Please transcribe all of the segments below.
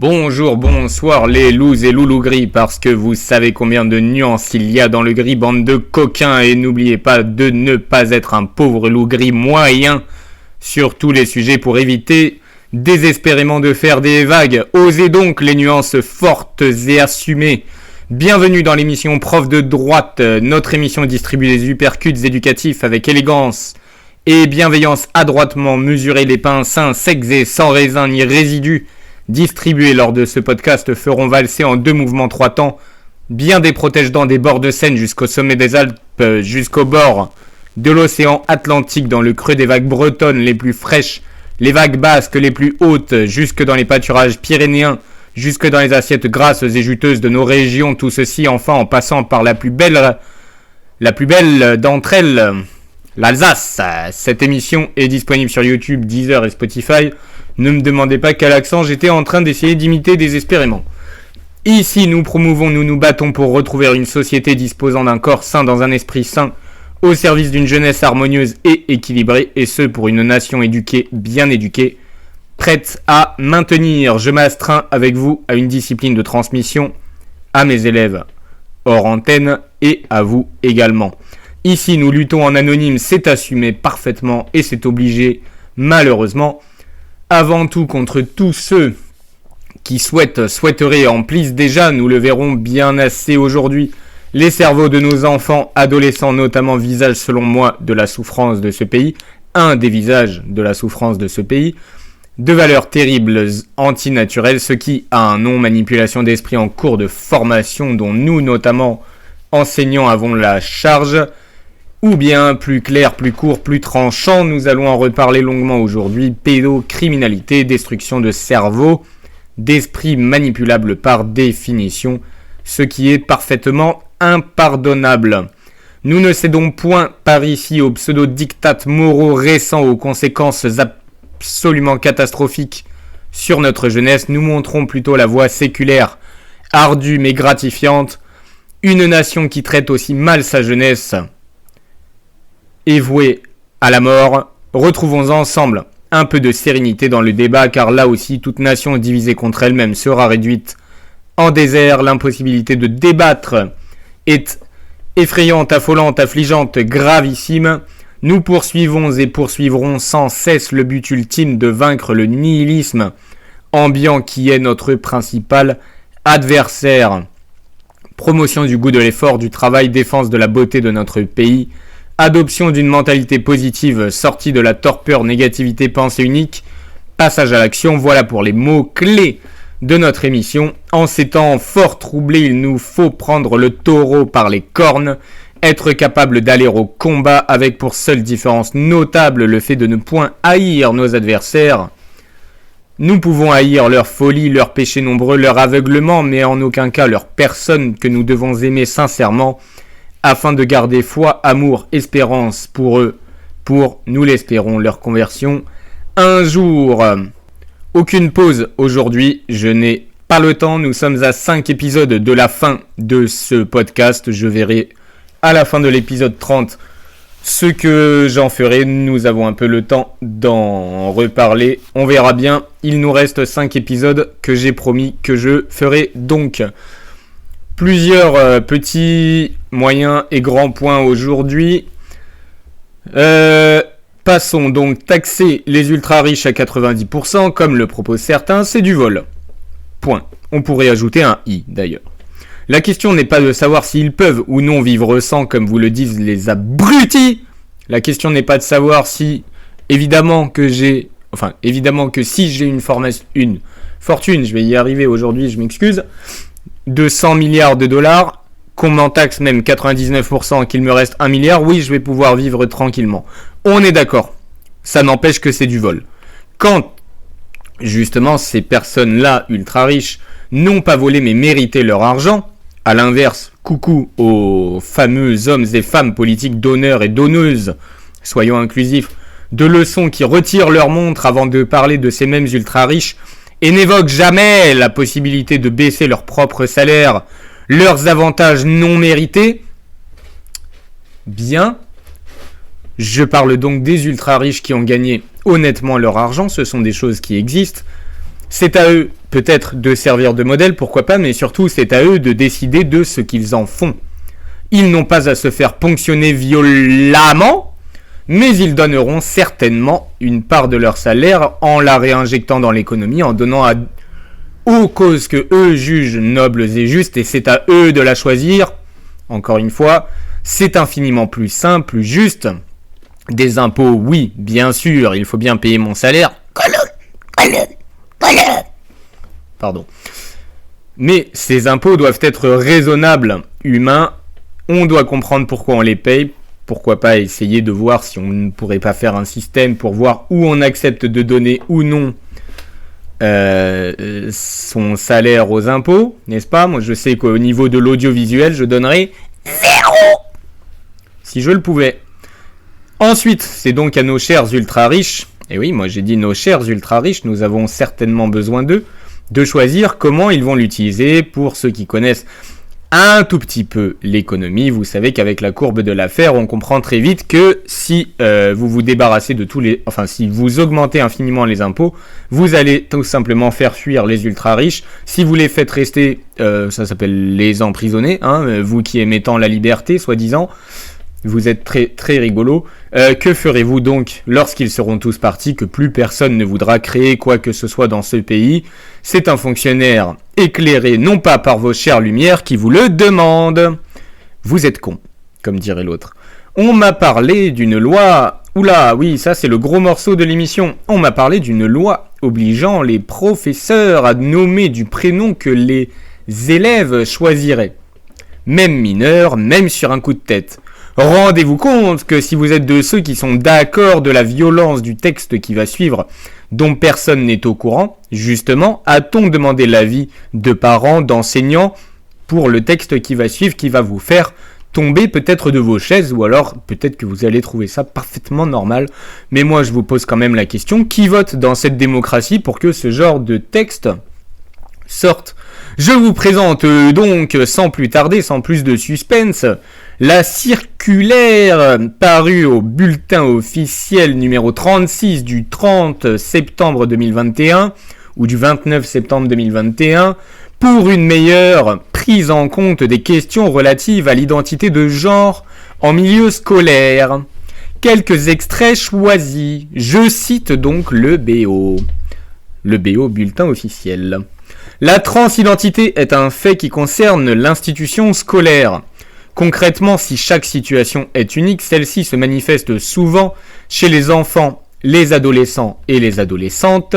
Bonjour, bonsoir les loups et loulous gris, parce que vous savez combien de nuances il y a dans le gris, bande de coquins, et n'oubliez pas de ne pas être un pauvre loup gris moyen sur tous les sujets pour éviter désespérément de faire des vagues. Osez donc les nuances fortes et assumées. Bienvenue dans l'émission Prof de droite, notre émission distribue les uppercuts éducatifs avec élégance et bienveillance, adroitement mesurer les pains sains, secs et sans raisin ni résidus distribués lors de ce podcast feront valser en 2 mouvements 3 temps bien des protège-dents des bords de Seine jusqu'au sommet des Alpes, jusqu'au bord de l'océan Atlantique, dans le creux des vagues bretonnes les plus fraîches, les vagues basques les plus hautes, jusque dans les pâturages pyrénéens, jusque dans les assiettes grasses et juteuses de nos régions, tout ceci enfin en passant par la plus belle d'entre elles, l'Alsace. Cette émission est disponible sur YouTube, Deezer et Spotify. Ne me demandez pas quel accent j'étais en train d'essayer d'imiter désespérément. Ici, nous promouvons, nous nous battons pour retrouver une société disposant d'un corps sain dans un esprit sain, au service d'une jeunesse harmonieuse et équilibrée, et ce pour une nation éduquée, bien éduquée, prête à maintenir. Je m'astreins avec vous à une discipline de transmission, à mes élèves hors antenne et à vous également. Ici, nous luttons en anonyme, c'est assumé parfaitement et c'est obligé, malheureusement, avant tout contre tous ceux qui souhaiteraient en plus déjà, nous le verrons bien assez aujourd'hui, les cerveaux de nos enfants, adolescents notamment, visage selon moi de la souffrance de ce pays, un des visages de la souffrance de ce pays, de valeurs terribles, antinaturelles, ce qui a un nom, manipulation d'esprit en cours de formation dont nous notamment enseignants avons la charge. Ou bien, plus clair, plus court, plus tranchant, nous allons en reparler longuement aujourd'hui, pédocriminalité, destruction de cerveau, d'esprit manipulable par définition, ce qui est parfaitement impardonnable. Nous ne cédons point par ici aux pseudo-dictates moraux récents aux conséquences absolument catastrophiques sur notre jeunesse, nous montrons plutôt la voie séculaire, ardue mais gratifiante, une nation qui traite aussi mal sa jeunesse et vouée à la mort. Retrouvons ensemble un peu de sérénité dans le débat, car là aussi toute nation divisée contre elle-même sera réduite en désert. L'impossibilité de débattre est effrayante, affolante, affligeante, gravissime. Nous poursuivons et poursuivrons sans cesse le but ultime de vaincre le nihilisme ambiant qui est notre principal adversaire. Promotion du goût de l'effort, du travail, défense de la beauté de notre pays, adoption d'une mentalité positive sortie de la torpeur, négativité, pensée unique, passage à l'action, voilà pour les mots-clés de notre émission. En ces temps fort troublés, il nous faut prendre le taureau par les cornes, être capable d'aller au combat avec pour seule différence notable le fait de ne point haïr nos adversaires. Nous pouvons haïr leur folie, leurs péchés nombreux, leur aveuglement, mais en aucun cas leur personne que nous devons aimer sincèrement, afin de garder foi, amour, espérance pour eux, pour, nous l'espérons, leur conversion un jour. Aucune pause aujourd'hui, je n'ai pas le temps, nous sommes à 5 épisodes de la fin de ce podcast, je verrai à la fin de l'épisode 30 ce que j'en ferai, nous avons un peu le temps d'en reparler, on verra bien, il nous reste 5 épisodes que j'ai promis que je ferai donc. Plusieurs petits, moyens et grands points aujourd'hui. Passons donc, taxer les ultra riches à 90%, comme le proposent certains, c'est du vol. Point. On pourrait ajouter un i d'ailleurs. La question n'est pas de savoir s'ils peuvent ou non vivre sans, comme vous le disent les abrutis. La question n'est pas de savoir si, évidemment que si j'ai une fortune, je vais y arriver aujourd'hui, je m'excuse, de 100 milliards de dollars, qu'on m'en taxe même 99%, qu'il me reste 1 milliard, oui, je vais pouvoir vivre tranquillement. On est d'accord. Ça n'empêche que c'est du vol. Quand, justement, ces personnes-là, ultra riches, n'ont pas volé mais mérité leur argent, à l'inverse, coucou aux fameux hommes et femmes politiques donneurs et donneuses, soyons inclusifs, de leçons qui retirent leur montre avant de parler de ces mêmes ultra riches, et n'évoquent jamais la possibilité de baisser leur propre salaire, leurs avantages non mérités, bien, je parle donc des ultra riches qui ont gagné honnêtement leur argent, ce sont des choses qui existent, C'est à eux peut-être de servir de modèle, pourquoi pas, mais surtout c'est à eux de décider de ce qu'ils en font. Ils n'ont pas à se faire ponctionner violemment, mais ils donneront certainement une part de leur salaire en la réinjectant dans l'économie, en donnant aux causes que eux jugent nobles et justes, et c'est à eux de la choisir. Encore une fois, c'est infiniment plus simple, plus juste. Des impôts, oui, bien sûr, il faut bien payer mon salaire. Pardon. Mais ces impôts doivent être raisonnables, humains. On doit comprendre pourquoi on les paye. Pourquoi pas essayer de voir si on ne pourrait pas faire un système pour voir où on accepte de donner ou non son salaire aux impôts, n'est-ce pas? Moi, je sais qu'au niveau de l'audiovisuel, je donnerais 0 si je le pouvais. Ensuite, c'est donc à nos chers ultra-riches, et oui, moi j'ai dit nos chers ultra-riches, nous avons certainement besoin d'eux, de choisir comment ils vont l'utiliser. Pour ceux qui connaissent un tout petit peu l'économie, vous savez qu'avec la courbe de l'affaire, on comprend très vite que si vous vous débarrassez de si vous augmentez infiniment les impôts, vous allez tout simplement faire fuir les ultra-riches. Si vous les faites rester, ça s'appelle les emprisonner, hein, vous qui aimez tant la liberté, soi-disant, vous êtes très, très rigolo. Que ferez-vous donc lorsqu'ils seront tous partis, que plus personne ne voudra créer quoi que ce soit dans ce pays? C'est un fonctionnaire éclairé non pas par vos chères lumières qui vous le demande. Vous êtes con, comme dirait l'autre. On m'a parlé d'une loi... Oula, oui, ça c'est le gros morceau de l'émission. On m'a parlé d'une loi obligeant les professeurs à nommer du prénom que les élèves choisiraient. Même mineurs, même sur un coup de tête. Rendez-vous compte que si vous êtes de ceux qui sont d'accord de la violence du texte qui va suivre, dont personne n'est au courant, justement, a-t-on demandé l'avis de parents, d'enseignants pour le texte qui va suivre, qui va vous faire tomber peut-être de vos chaises, ou alors peut-être que vous allez trouver ça parfaitement normal. Mais moi je vous pose quand même la question, qui vote dans cette démocratie pour que ce genre de texte sorte? Je vous présente donc, sans plus tarder, sans plus de suspense, la circulaire parue au bulletin officiel numéro 36 du 30 septembre 2021 ou du 29 septembre 2021 pour une meilleure prise en compte des questions relatives à l'identité de genre en milieu scolaire. Quelques extraits choisis. Je cite donc le BO. Le BO bulletin officiel. La transidentité est un fait qui concerne l'institution scolaire. Concrètement, si chaque situation est unique, celle-ci se manifeste souvent chez les enfants, les adolescents et les adolescentes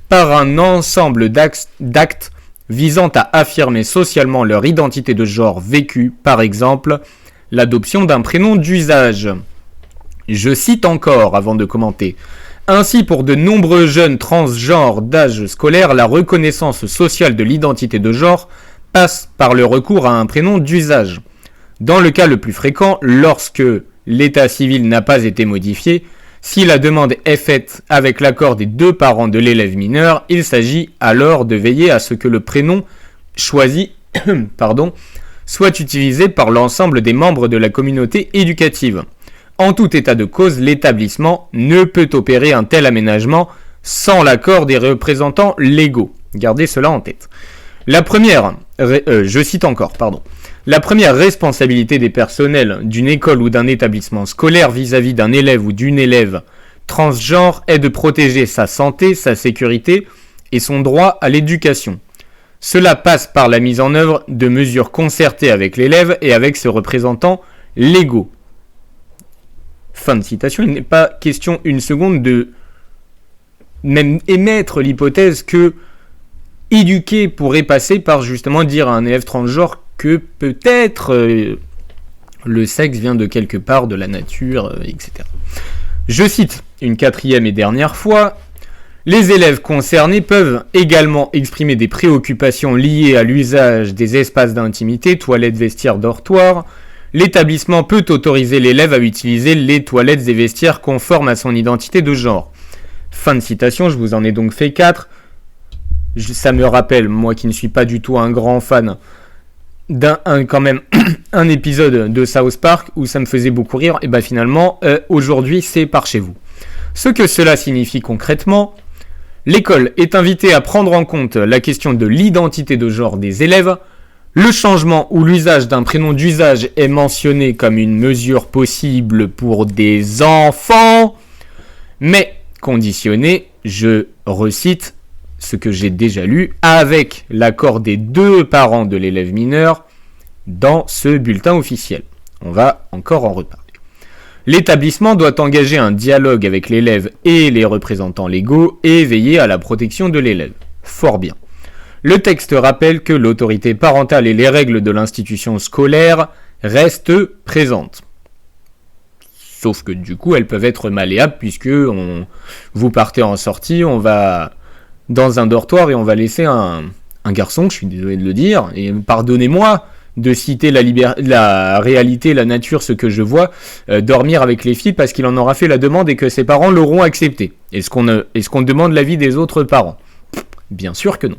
par un ensemble d'actes visant à affirmer socialement leur identité de genre vécue, par exemple, l'adoption d'un prénom d'usage. Je cite encore avant de commenter. Ainsi, pour de nombreux jeunes transgenres d'âge scolaire, la reconnaissance sociale de l'identité de genre passe par le recours à un prénom d'usage. Dans le cas le plus fréquent, lorsque l'état civil n'a pas été modifié, si la demande est faite avec l'accord des deux parents de l'élève mineur, il s'agit alors de veiller à ce que le prénom choisi soit utilisé par l'ensemble des membres de la communauté éducative. En tout état de cause, l'établissement ne peut opérer un tel aménagement sans l'accord des représentants légaux. Gardez cela en tête. La première responsabilité des personnels d'une école ou d'un établissement scolaire vis-à-vis d'un élève ou d'une élève transgenre est de protéger sa santé, sa sécurité et son droit à l'éducation. Cela passe par la mise en œuvre de mesures concertées avec l'élève et avec ses représentants légaux. Fin de citation. Il n'est pas question une seconde de même émettre l'hypothèse que éduquer pourrait passer par justement dire à un élève transgenre que peut-être le sexe vient de quelque part, de la nature, etc. Je cite une quatrième et dernière fois. Les élèves concernés peuvent également exprimer des préoccupations liées à l'usage des espaces d'intimité, toilettes, vestiaires, dortoirs. L'établissement peut autoriser l'élève à utiliser les toilettes et vestiaires conformes à son identité de genre. Fin de citation, je vous en ai donc fait 4. Ça me rappelle, moi qui ne suis pas du tout un grand fan, un épisode de South Park où ça me faisait beaucoup rire, et finalement, aujourd'hui c'est par chez vous. Ce que cela signifie concrètement, L'école est invitée à prendre en compte la question de l'identité de genre des élèves. Le changement ou l'usage d'un prénom d'usage est mentionné comme une mesure possible pour des enfants, mais conditionné, je recite ce que j'ai déjà lu, avec l'accord des 2 parents de l'élève mineur dans ce bulletin officiel. On va encore en reparler. L'établissement doit engager un dialogue avec l'élève et les représentants légaux et veiller à la protection de l'élève. Fort bien. Le texte rappelle que l'autorité parentale et les règles de l'institution scolaire restent présentes. Sauf que du coup, elles peuvent être malléables puisque vous partez en sortie, on va dans un dortoir et on va laisser un garçon, je suis désolé de le dire, et pardonnez-moi de citer la réalité, la nature, ce que je vois, dormir avec les filles parce qu'il en aura fait la demande et que ses parents l'auront accepté. Est-ce qu'on demande l'avis des autres parents ? Bien sûr que non.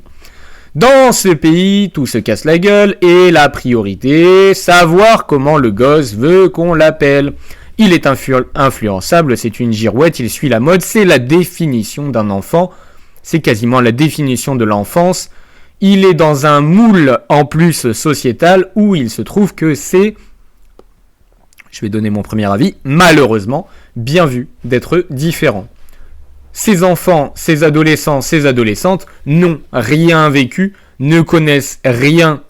Dans ce pays, tout se casse la gueule et la priorité, savoir comment le gosse veut qu'on l'appelle. Il est influençable, c'est une girouette, il suit la mode, c'est la définition d'un enfant, c'est quasiment la définition de l'enfance. Il est dans un moule en plus sociétal où il se trouve que c'est, je vais donner mon premier avis, malheureusement, bien vu d'être différent. Ces enfants, ces adolescents, ces adolescentes n'ont rien vécu, ne connaissent rien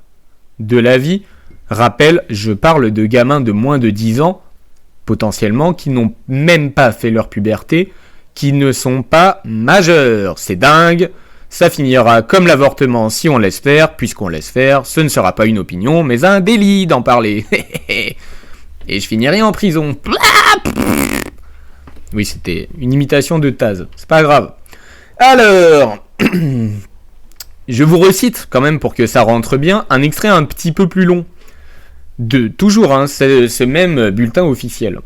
de la vie. Rappel, je parle de gamins de moins de 10 ans, potentiellement, qui n'ont même pas fait leur puberté, qui ne sont pas majeurs. C'est dingue. Ça finira comme l'avortement si on laisse faire, puisqu'on laisse faire, ce ne sera pas une opinion, mais un délit d'en parler. Et je finirai en prison. Oui, c'était une imitation de Taz, c'est pas grave. Alors, je vous recite quand même pour que ça rentre bien, un extrait un petit peu plus long. Toujours, ce même bulletin officiel.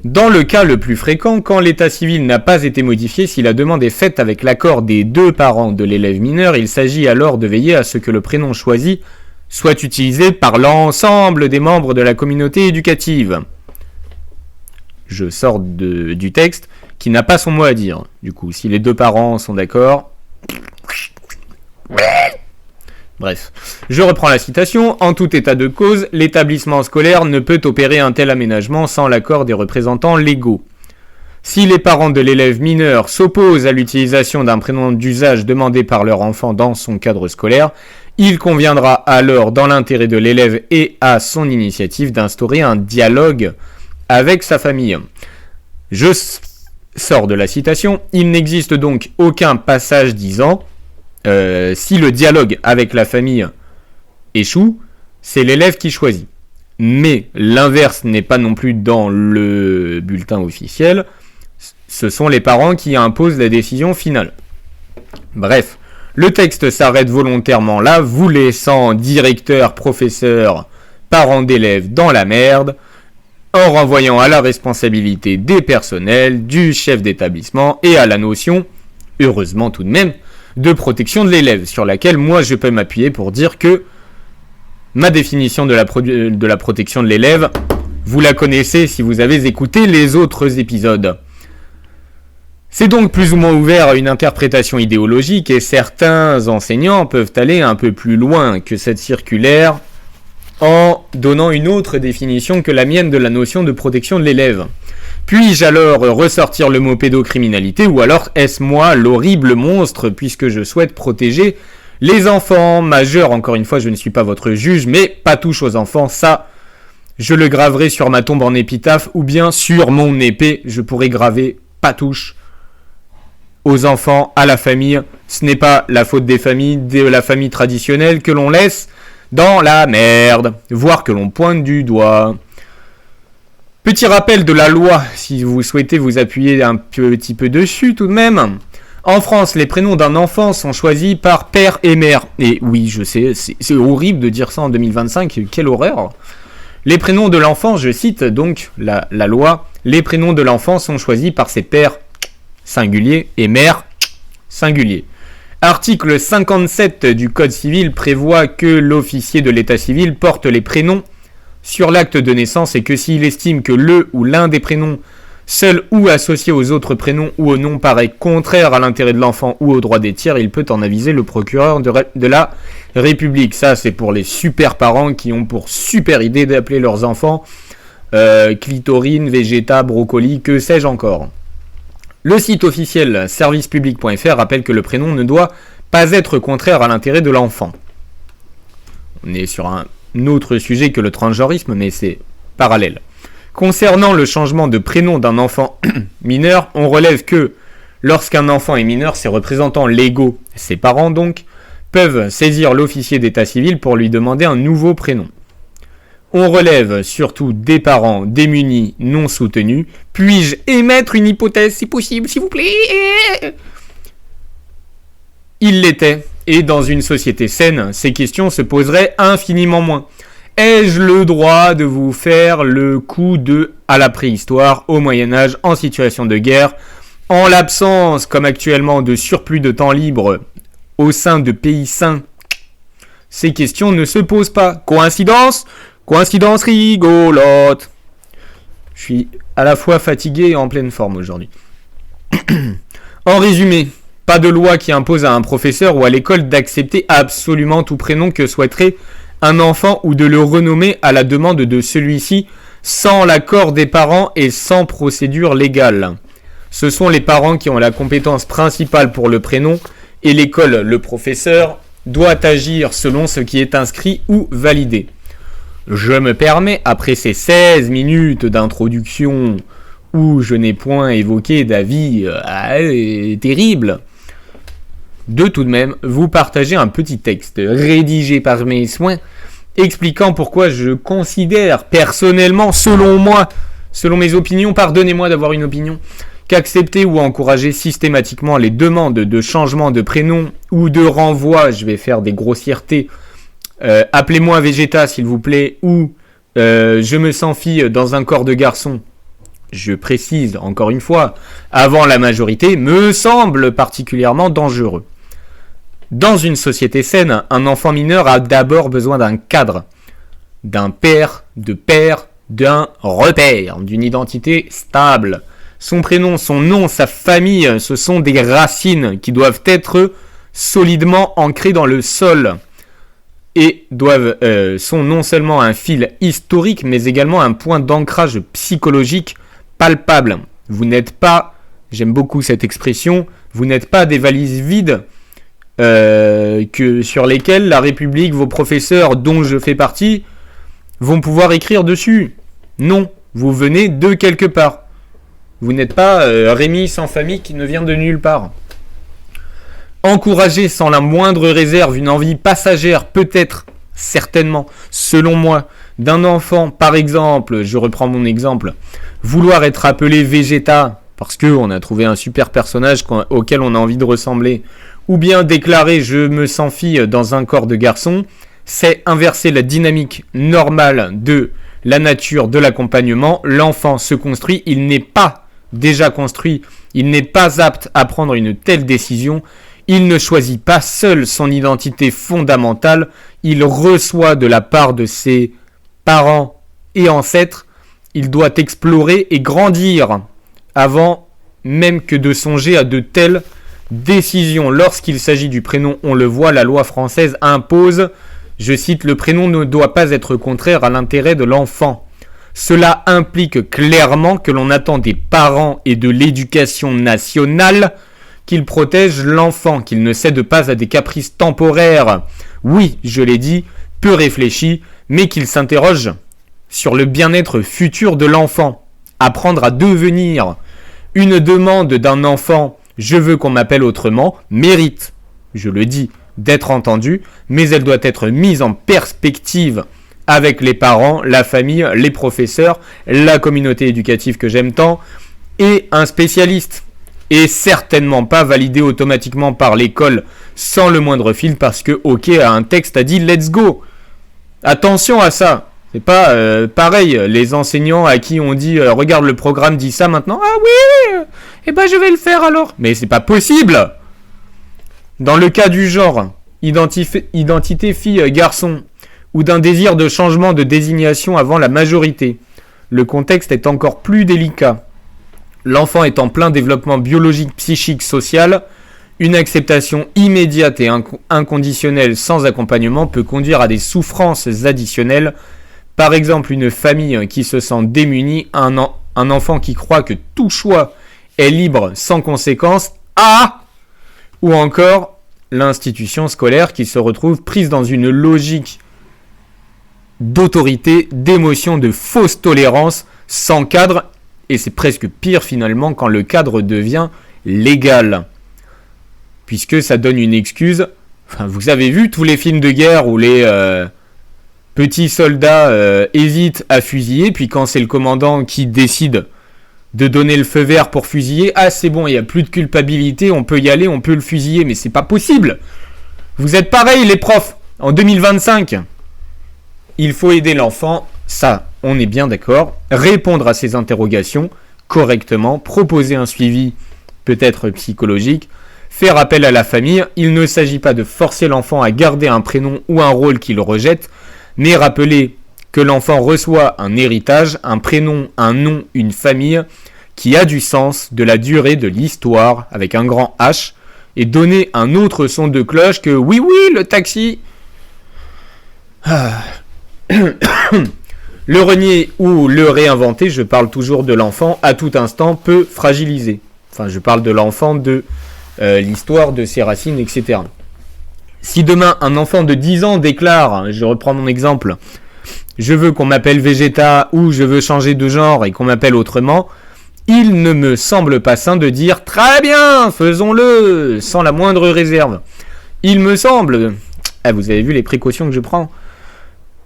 Dans le cas le plus fréquent, quand l'état civil n'a pas été modifié, si la demande est faite avec l'accord des 2 parents de l'élève mineur, il s'agit alors de veiller à ce que le prénom choisi soit utilisé par l'ensemble des membres de la communauté éducative. Je sors du texte qui n'a pas son mot à dire. Du coup, si les 2 parents sont d'accord... Bref, je reprends la citation. En tout état de cause, l'établissement scolaire ne peut opérer un tel aménagement sans l'accord des représentants légaux. Si les parents de l'élève mineur s'opposent à l'utilisation d'un prénom d'usage demandé par leur enfant dans son cadre scolaire, il conviendra alors, dans l'intérêt de l'élève et à son initiative, d'instaurer un dialogue avec sa famille. Je sors de la citation. Il n'existe donc aucun passage disant si le dialogue avec la famille échoue, c'est l'élève qui choisit. Mais l'inverse n'est pas non plus dans le bulletin officiel. Ce sont les parents qui imposent la décision finale. Bref, le texte s'arrête volontairement là, vous laissant directeur, professeur, parents d'élèves dans la merde, en renvoyant à la responsabilité des personnels, du chef d'établissement et à la notion, heureusement tout de même, de protection de l'élève, sur laquelle moi je peux m'appuyer pour dire que ma définition de la protection de l'élève, vous la connaissez si vous avez écouté les autres épisodes. C'est donc plus ou moins ouvert à une interprétation idéologique et certains enseignants peuvent aller un peu plus loin que cette circulaire en donnant une autre définition que la mienne de la notion de protection de l'élève. Puis-je alors ressortir le mot pédocriminalité ou alors est-ce moi l'horrible monstre puisque je souhaite protéger les enfants majeurs? Encore une fois, je ne suis pas votre juge, mais pas touche aux enfants, ça, je le graverai sur ma tombe en épitaphe ou bien sur mon épée, je pourrai graver pas touche aux enfants, à la famille. Ce n'est pas la faute des familles, de la famille traditionnelle que l'on laisse dans la merde, voire que l'on pointe du doigt. Petit rappel de la loi, si vous souhaitez vous appuyer un petit peu dessus tout de même. En France, les prénoms d'un enfant sont choisis par père et mère. Et oui, je sais, c'est horrible de dire ça en 2025, quelle horreur. Les prénoms de l'enfant, je cite donc la loi, les prénoms de l'enfant sont choisis par ses pères singulier et mère singulier. Article 57 du Code civil prévoit que l'officier de l'état civil porte les prénoms sur l'acte de naissance et que s'il estime que le ou l'un des prénoms seul ou associé aux autres prénoms ou aux noms paraît contraire à l'intérêt de l'enfant ou aux droits des tiers, il peut en aviser le procureur de la République. Ça, c'est pour les super parents qui ont pour super idée d'appeler leurs enfants clitorine, végéta, brocoli, que sais-je encore. Le site officiel servicepublic.fr rappelle que le prénom ne doit pas être contraire à l'intérêt de l'enfant. On est sur un autre sujet que le transgenrisme, mais c'est parallèle. Concernant le changement de prénom d'un enfant mineur, on relève que lorsqu'un enfant est mineur, ses représentants légaux, ses parents donc, peuvent saisir l'officier d'état civil pour lui demander un nouveau prénom. On relève surtout des parents démunis non soutenus. Puis-je émettre une hypothèse si possible, s'il vous plaît ? Il l'était, et dans une société saine, ces questions se poseraient infiniment moins. Ai-je le droit de vous faire le coup de à la préhistoire, au Moyen-Âge, en situation de guerre, en l'absence, comme actuellement, de surplus de temps libre au sein de pays sains? Ces questions ne se posent pas. Coïncidence ? Coïncidence rigolote. Je suis à la fois fatigué et en pleine forme aujourd'hui. En résumé, pas de loi qui impose à un professeur ou à l'école d'accepter absolument tout prénom que souhaiterait un enfant ou de le renommer à la demande de celui-ci sans l'accord des parents et sans procédure légale. Ce sont les parents qui ont la compétence principale pour le prénom et l'école, le professeur, doit agir selon ce qui est inscrit ou validé. Je me permets, après ces 16 minutes d'introduction où je n'ai point évoqué d'avis terrible, de tout de même vous partager un petit texte rédigé par mes soins expliquant pourquoi je considère personnellement, selon moi, selon mes opinions, pardonnez-moi d'avoir une opinion, qu'accepter ou encourager systématiquement les demandes de changement de prénom ou de renvoi, je vais faire des grossièretés, appelez-moi Végéta s'il vous plaît, ou je me sens fille dans un corps de garçon, je précise encore une fois, avant la majorité, me semble particulièrement dangereux. Dans une société saine, un enfant mineur a d'abord besoin d'un cadre, d'un père, d'un repère, d'une identité stable. Son prénom, son nom, sa famille, ce sont des racines qui doivent être solidement ancrées dans le sol et sont non seulement un fil historique, mais également un point d'ancrage psychologique palpable. Vous n'êtes pas, j'aime beaucoup cette expression, vous n'êtes pas des valises vides sur lesquelles la République, vos professeurs dont je fais partie, vont pouvoir écrire dessus. Non, vous venez de quelque part. Vous n'êtes pas Rémi sans famille qui ne vient de nulle part. Encourager sans la moindre réserve une envie passagère, peut-être, certainement, selon moi, d'un enfant, par exemple, je reprends mon exemple, vouloir être appelé Végéta, parce qu'on a trouvé un super personnage auquel on a envie de ressembler, ou bien déclarer je me sens fille dans un corps de garçon, c'est inverser la dynamique normale de la nature de l'accompagnement. L'enfant se construit, il n'est pas déjà construit, il n'est pas apte à prendre une telle décision, il ne choisit pas seul son identité fondamentale, il reçoit de la part de ses parents et ancêtres, il doit explorer et grandir avant même que de songer à de telles décisions. Lorsqu'il s'agit du prénom, on le voit, la loi française impose, je cite, le prénom ne doit pas être contraire à l'intérêt de l'enfant. Cela implique clairement que l'on attend des parents et de l'éducation nationale qu'ils protègent l'enfant, qu'ils ne cèdent pas à des caprices temporaires. Oui, je l'ai dit, peu réfléchis, mais qu'ils s'interrogent sur le bien-être futur de l'enfant. Apprendre à devenir. Une demande d'un enfant, je veux qu'on m'appelle autrement, mérite, je le dis, d'être entendue, mais elle doit être mise en perspective avec les parents, la famille, les professeurs, la communauté éducative que j'aime tant, et un spécialiste. Et certainement pas validé automatiquement par l'école sans le moindre fil parce que OK a un texte a dit let's go. Attention à ça. C'est pas pareil, les enseignants à qui on dit regarde le programme dit ça maintenant. Ah oui, eh ben je vais le faire alors. Mais c'est pas possible. Dans le cas du genre, identité fille-garçon, ou d'un désir de changement de désignation avant la majorité, le contexte est encore plus délicat. L'enfant est en plein développement biologique, psychique, social. Une acceptation immédiate et inconditionnelle sans accompagnement peut conduire à des souffrances additionnelles. Par exemple, une famille qui se sent démunie, un enfant qui croit que tout choix est libre sans conséquence, ou encore l'institution scolaire qui se retrouve prise dans une logique d'autorité, d'émotion, de fausse tolérance, sans cadre, et c'est presque pire finalement quand le cadre devient légal, puisque ça donne une excuse. Enfin, vous avez vu tous les films de guerre où les petits soldats hésitent à fusiller, puis quand c'est le commandant qui décide de donner le feu vert pour fusiller, c'est bon, il n'y a plus de culpabilité, on peut y aller, on peut le fusiller, mais c'est pas possible. Vous êtes pareil les profs, en 2025. Il faut aider l'enfant, ça, on est bien d'accord, répondre à ses interrogations correctement, proposer un suivi peut-être psychologique, faire appel à la famille. Il ne s'agit pas de forcer l'enfant à garder un prénom ou un rôle qu'il rejette, mais rappeler que l'enfant reçoit un héritage, un prénom, un nom, une famille qui a du sens, de la durée de l'histoire avec un grand H, et donner un autre son de cloche que oui, le taxi. Le renier ou le réinventer, je parle toujours de l'enfant, à tout instant peut fragiliser. Enfin, je parle de l'enfant, de l'histoire, de ses racines, etc. Si demain un enfant de 10 ans déclare, je reprends mon exemple, je veux qu'on m'appelle Vegeta ou je veux changer de genre et qu'on m'appelle autrement, il ne me semble pas sain de dire très bien, faisons-le, sans la moindre réserve. Il me semble, vous avez vu les précautions que je prends,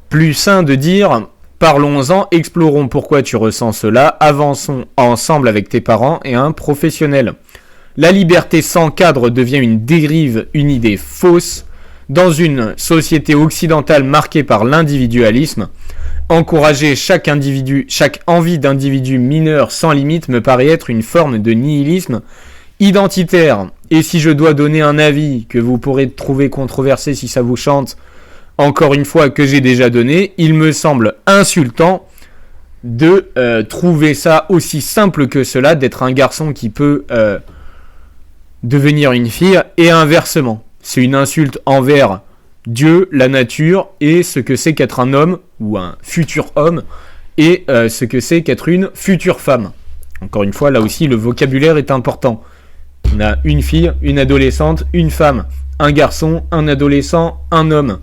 plus sain de dire parlons-en, explorons pourquoi tu ressens cela, avançons ensemble avec tes parents et un professionnel. La liberté sans cadre devient une dérive, une idée fausse. Dans une société occidentale marquée par l'individualisme, encourager chaque envie d'individu mineur sans limite me paraît être une forme de nihilisme identitaire. Et si je dois donner un avis que vous pourrez trouver controversé si ça vous chante, encore une fois que j'ai déjà donné, il me semble insultant de trouver ça aussi simple que cela, d'être un garçon qui peut devenir une fille, et inversement. C'est une insulte envers Dieu, la nature, et ce que c'est qu'être un homme, ou un futur homme, et ce que c'est qu'être une future femme. Encore une fois, là aussi, le vocabulaire est important. On a une fille, une adolescente, une femme, un garçon, un adolescent, un homme.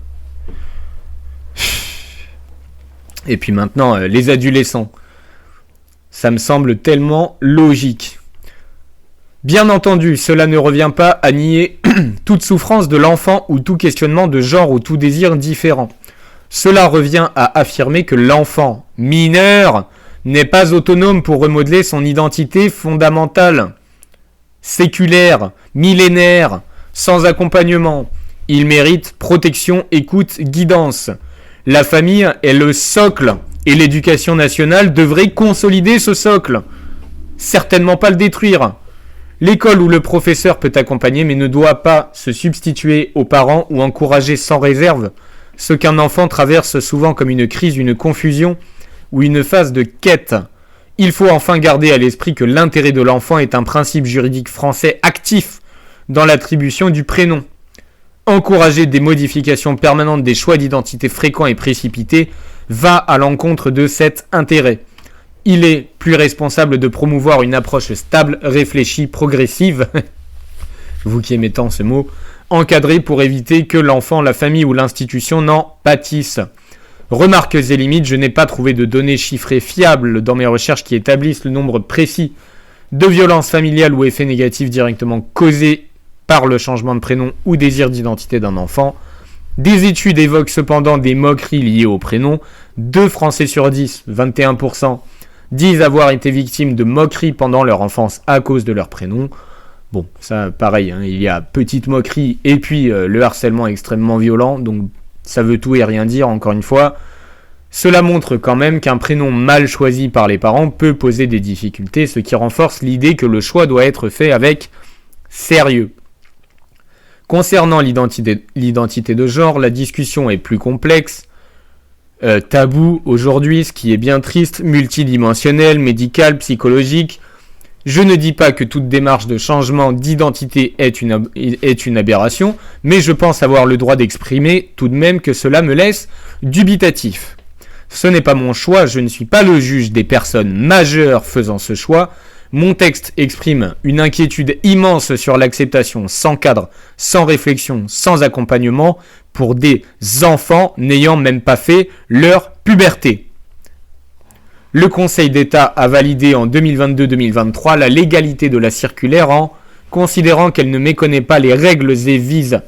Et puis maintenant, les adolescents. Ça me semble tellement logique. Bien entendu, cela ne revient pas à nier toute souffrance de l'enfant ou tout questionnement de genre ou tout désir différent. Cela revient à affirmer que l'enfant mineur n'est pas autonome pour remodeler son identité fondamentale, séculaire, millénaire, sans accompagnement. Il mérite protection, écoute, guidance. La famille est le socle et l'éducation nationale devrait consolider ce socle. Certainement pas le détruire. L'école où le professeur peut accompagner mais ne doit pas se substituer aux parents ou encourager sans réserve ce qu'un enfant traverse souvent comme une crise, une confusion ou une phase de quête. Il faut enfin garder à l'esprit que l'intérêt de l'enfant est un principe juridique français actif dans l'attribution du prénom. Encourager des modifications permanentes des choix d'identité fréquents et précipités va à l'encontre de cet intérêt. Il est plus responsable de promouvoir une approche stable, réfléchie, progressive, vous qui aimez tant ce mot, encadrée pour éviter que l'enfant, la famille ou l'institution n'en pâtissent. Remarques et limites, je n'ai pas trouvé de données chiffrées fiables dans mes recherches qui établissent le nombre précis de violences familiales ou effets négatifs directement causés par le changement de prénom ou désir d'identité d'un enfant. Des études évoquent cependant des moqueries liées au prénom. 2 Français sur 10, 21%, disent avoir été victimes de moqueries pendant leur enfance à cause de leur prénom. Bon, ça pareil, il y a petite moquerie et puis le harcèlement extrêmement violent, donc ça veut tout et rien dire encore une fois. Cela montre quand même qu'un prénom mal choisi par les parents peut poser des difficultés, ce qui renforce l'idée que le choix doit être fait avec sérieux. Concernant l'identité de genre, la discussion est plus complexe, tabou aujourd'hui, ce qui est bien triste, multidimensionnel, médical, psychologique. Je ne dis pas que toute démarche de changement d'identité est une aberration, mais je pense avoir le droit d'exprimer tout de même que cela me laisse dubitatif. Ce n'est pas mon choix, je ne suis pas le juge des personnes majeures faisant ce choix. Mon texte exprime une inquiétude immense sur l'acceptation sans cadre, sans réflexion, sans accompagnement pour des enfants n'ayant même pas fait leur puberté. Le Conseil d'État a validé en 2022-2023 la légalité de la circulaire en considérant qu'elle ne méconnaît pas les règles et vise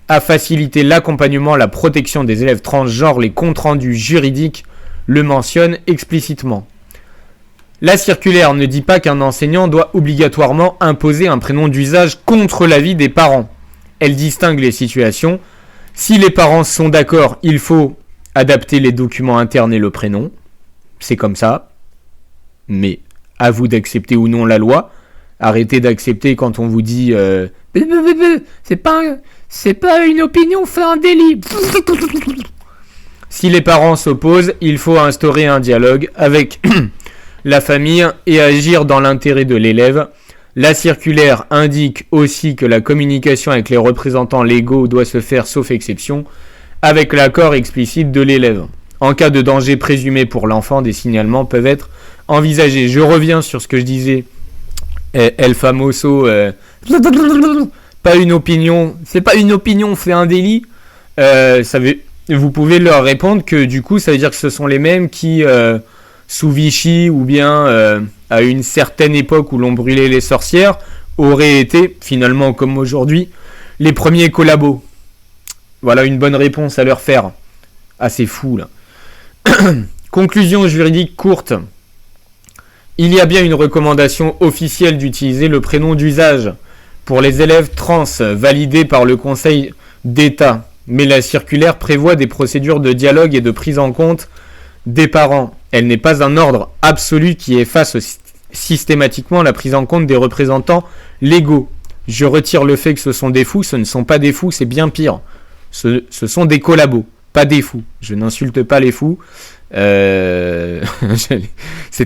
à faciliter l'accompagnement, la protection des élèves transgenres. Les comptes rendus juridiques le mentionnent explicitement. La circulaire ne dit pas qu'un enseignant doit obligatoirement imposer un prénom d'usage contre l'avis des parents. Elle distingue les situations. Si les parents sont d'accord, il faut adapter les documents internes et le prénom. C'est comme ça. Mais à vous d'accepter ou non la loi. Arrêtez d'accepter quand on vous dit c'est pas une opinion, fait un délit. Si les parents s'opposent, il faut instaurer un dialogue avec la famille et agir dans l'intérêt de l'élève. La circulaire indique aussi que la communication avec les représentants légaux doit se faire sauf exception avec l'accord explicite de l'élève. En cas de danger présumé pour l'enfant, des signalements peuvent être envisagés. Je reviens sur ce que je disais. El famoso pas une opinion, c'est pas une opinion, fait un délit. Vous pouvez leur répondre que du coup ça veut dire que ce sont les mêmes qui sous Vichy ou bien à une certaine époque où l'on brûlait les sorcières auraient été finalement comme aujourd'hui les premiers collabos. Voilà une bonne réponse à leur faire. Ah, c'est fou là. Conclusion juridique courte. Il y a bien une recommandation officielle d'utiliser le prénom d'usage pour les élèves trans validée par le Conseil d'État. Mais la circulaire prévoit des procédures de dialogue et de prise en compte des parents. Elle n'est pas un ordre absolu qui efface systématiquement la prise en compte des représentants légaux. Je retire le fait que ce sont des fous, ce ne sont pas des fous, c'est bien pire. Ce sont des collabos, pas des fous. Je n'insulte pas les fous. C'est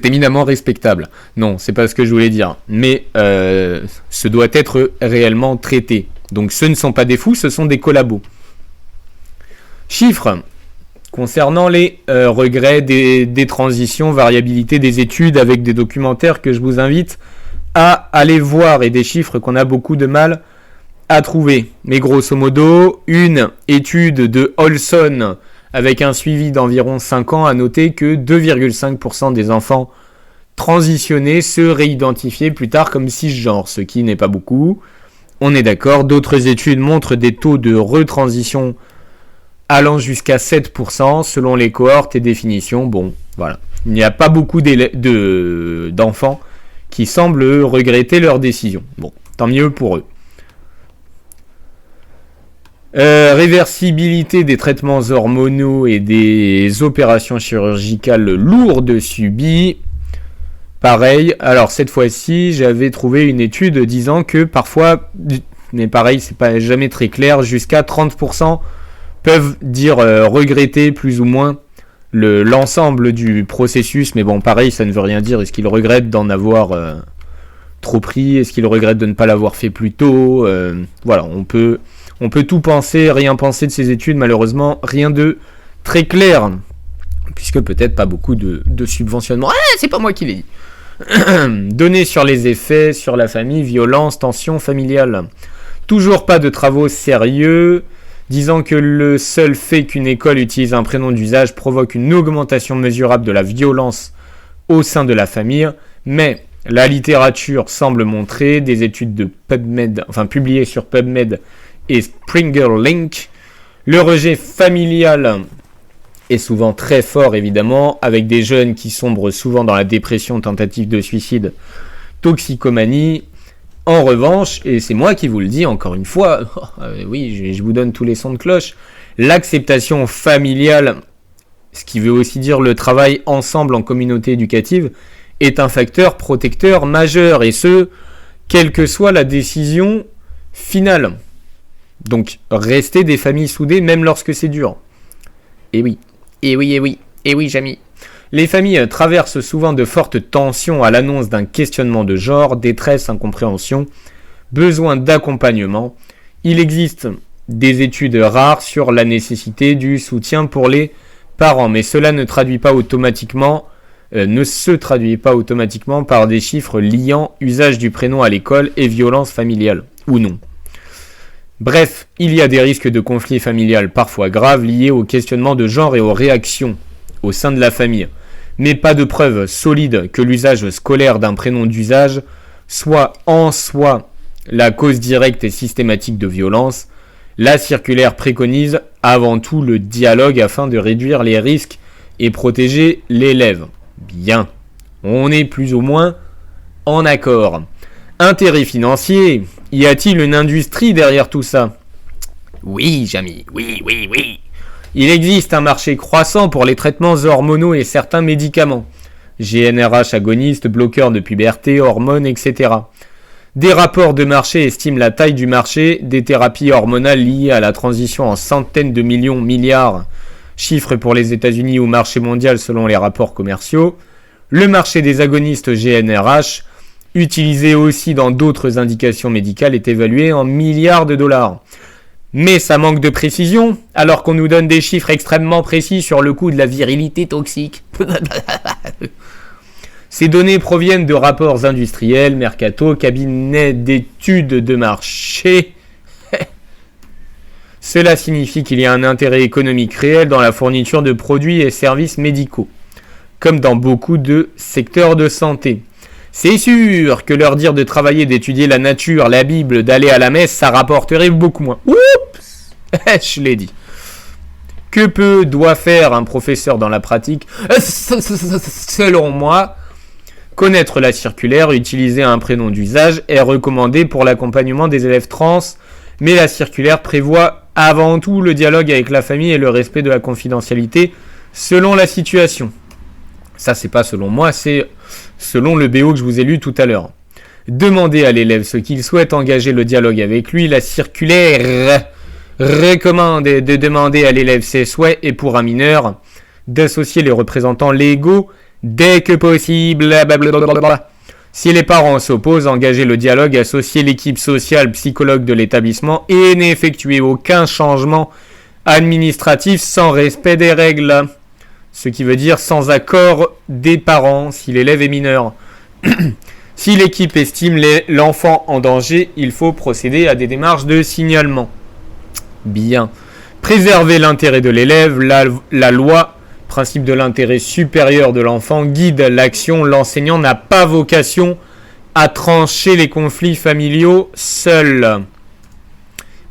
éminemment respectable. Non, c'est pas ce que je voulais dire. Mais ce doit être réellement traité. Donc ce ne sont pas des fous, ce sont des collabos. Chiffres. Concernant les regrets des transitions, variabilité des études avec des documentaires que je vous invite à aller voir et des chiffres qu'on a beaucoup de mal à trouver. Mais grosso modo, une étude de Olson avec un suivi d'environ 5 ans a noté que 2,5% des enfants transitionnés se réidentifiaient plus tard comme cisgenres, ce qui n'est pas beaucoup. On est d'accord, d'autres études montrent des taux de retransition allant jusqu'à 7% selon les cohortes et définitions. Bon, voilà. Il n'y a pas beaucoup d'enfants qui semblent regretter leur décision. Bon, tant mieux pour eux. Réversibilité des traitements hormonaux et des opérations chirurgicales lourdes subies. Pareil, alors cette fois-ci, j'avais trouvé une étude disant que parfois, mais pareil, c'est pas jamais très clair, jusqu'à 30% peuvent dire regretter plus ou moins l'ensemble du processus, mais bon, pareil, ça ne veut rien dire. Est-ce qu'ils regrettent d'en avoir trop pris? Est-ce qu'ils regrettent de ne pas l'avoir fait plus tôt? Voilà, on peut tout penser, rien penser de ces études, malheureusement, rien de très clair, puisque peut-être pas beaucoup de subventionnement. Ah, c'est pas moi qui l'ai dit. Données sur les effets, sur la famille, violence, tension familiale. Toujours pas de travaux sérieux, disant que le seul fait qu'une école utilise un prénom d'usage provoque une augmentation mesurable de la violence au sein de la famille, mais la littérature semble montrer, des études de PubMed, publiées sur PubMed et Springer Link, le rejet familial est souvent très fort évidemment, avec des jeunes qui sombrent souvent dans la dépression, tentative de suicide, toxicomanie. En revanche, et c'est moi qui vous le dis encore une fois, oui, je vous donne tous les sons de cloche, l'acceptation familiale, ce qui veut aussi dire le travail ensemble en communauté éducative, est un facteur protecteur majeur, et ce, quelle que soit la décision finale. Donc, rester des familles soudées, même lorsque c'est dur. Et oui, Jamy. Les familles traversent souvent de fortes tensions à l'annonce d'un questionnement de genre, détresse, incompréhension, besoin d'accompagnement. Il existe des études rares sur la nécessité du soutien pour les parents, mais cela ne se traduit pas automatiquement par des chiffres liant usage du prénom à l'école et violence familiale, ou non. Bref, il y a des risques de conflits familial parfois graves liés au questionnement de genre et aux réactions au sein de la famille, mais pas de preuve solide que l'usage scolaire d'un prénom d'usage soit en soi la cause directe et systématique de violence. La circulaire préconise avant tout le dialogue afin de réduire les risques et protéger l'élève. Bien, on est plus ou moins en accord. Intérêt financier, y a-t-il une industrie derrière tout ça ? Oui, Jamy, oui. Il existe un marché croissant pour les traitements hormonaux et certains médicaments. GnRH agonistes, bloqueurs de puberté, hormones, etc. Des rapports de marché estiment la taille du marché des thérapies hormonales liées à la transition en centaines de millions, milliards, chiffres pour les États-Unis ou marché mondial selon les rapports commerciaux. Le marché des agonistes GnRH, utilisé aussi dans d'autres indications médicales, est évalué en milliards de dollars. Mais ça manque de précision, alors qu'on nous donne des chiffres extrêmement précis sur le coût de la virilité toxique. Ces données proviennent de rapports industriels, mercato, cabinets d'études de marché. Cela signifie qu'il y a un intérêt économique réel dans la fourniture de produits et services médicaux, comme dans beaucoup de secteurs de santé. C'est sûr que leur dire de travailler, d'étudier la nature, la Bible, d'aller à la messe, ça rapporterait beaucoup moins. Oups, je l'ai dit. Que doit faire un professeur dans la pratique ? Selon moi, connaître la circulaire, utiliser un prénom d'usage est recommandé pour l'accompagnement des élèves trans, mais la circulaire prévoit avant tout le dialogue avec la famille et le respect de la confidentialité selon la situation. Ça, c'est pas selon moi, c'est selon le BO que je vous ai lu tout à l'heure. Demandez à l'élève ce qu'il souhaite, engager le dialogue avec lui. La circulaire recommande de demander à l'élève ses souhaits et pour un mineur, d'associer les représentants légaux dès que possible. Blablabla. Si les parents s'opposent, engager le dialogue, associer l'équipe sociale, psychologue de l'établissement et n'effectuer aucun changement administratif sans respect des règles. Ce qui veut dire sans accord des parents si l'élève est mineur. Si l'équipe estime l'enfant en danger, il faut procéder à des démarches de signalement. Bien. Préserver l'intérêt de l'élève, la loi, principe de l'intérêt supérieur de l'enfant, guide l'action. L'enseignant n'a pas vocation à trancher les conflits familiaux seul.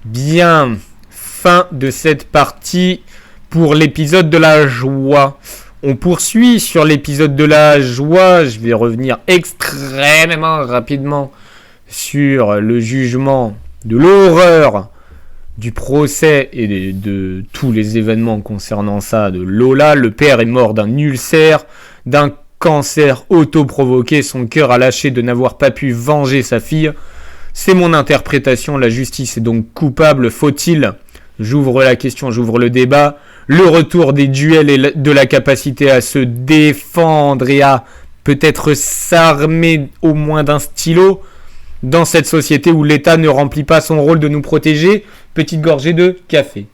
Bien. Fin de cette partie pour l'épisode de la joie. On poursuit sur l'épisode de la joie. Je vais revenir extrêmement rapidement sur le jugement de l'horreur du procès et de tous les événements concernant ça de Lola. Le père est mort d'un ulcère, d'un cancer autoprovoqué. Son cœur a lâché de n'avoir pas pu venger sa fille. C'est mon interprétation. La justice est donc coupable. Faut-il, j'ouvre la question, j'ouvre le débat, le retour des duels et de la capacité à se défendre et à peut-être s'armer au moins d'un stylo dans cette société où l'État ne remplit pas son rôle de nous protéger. Petite gorgée de café.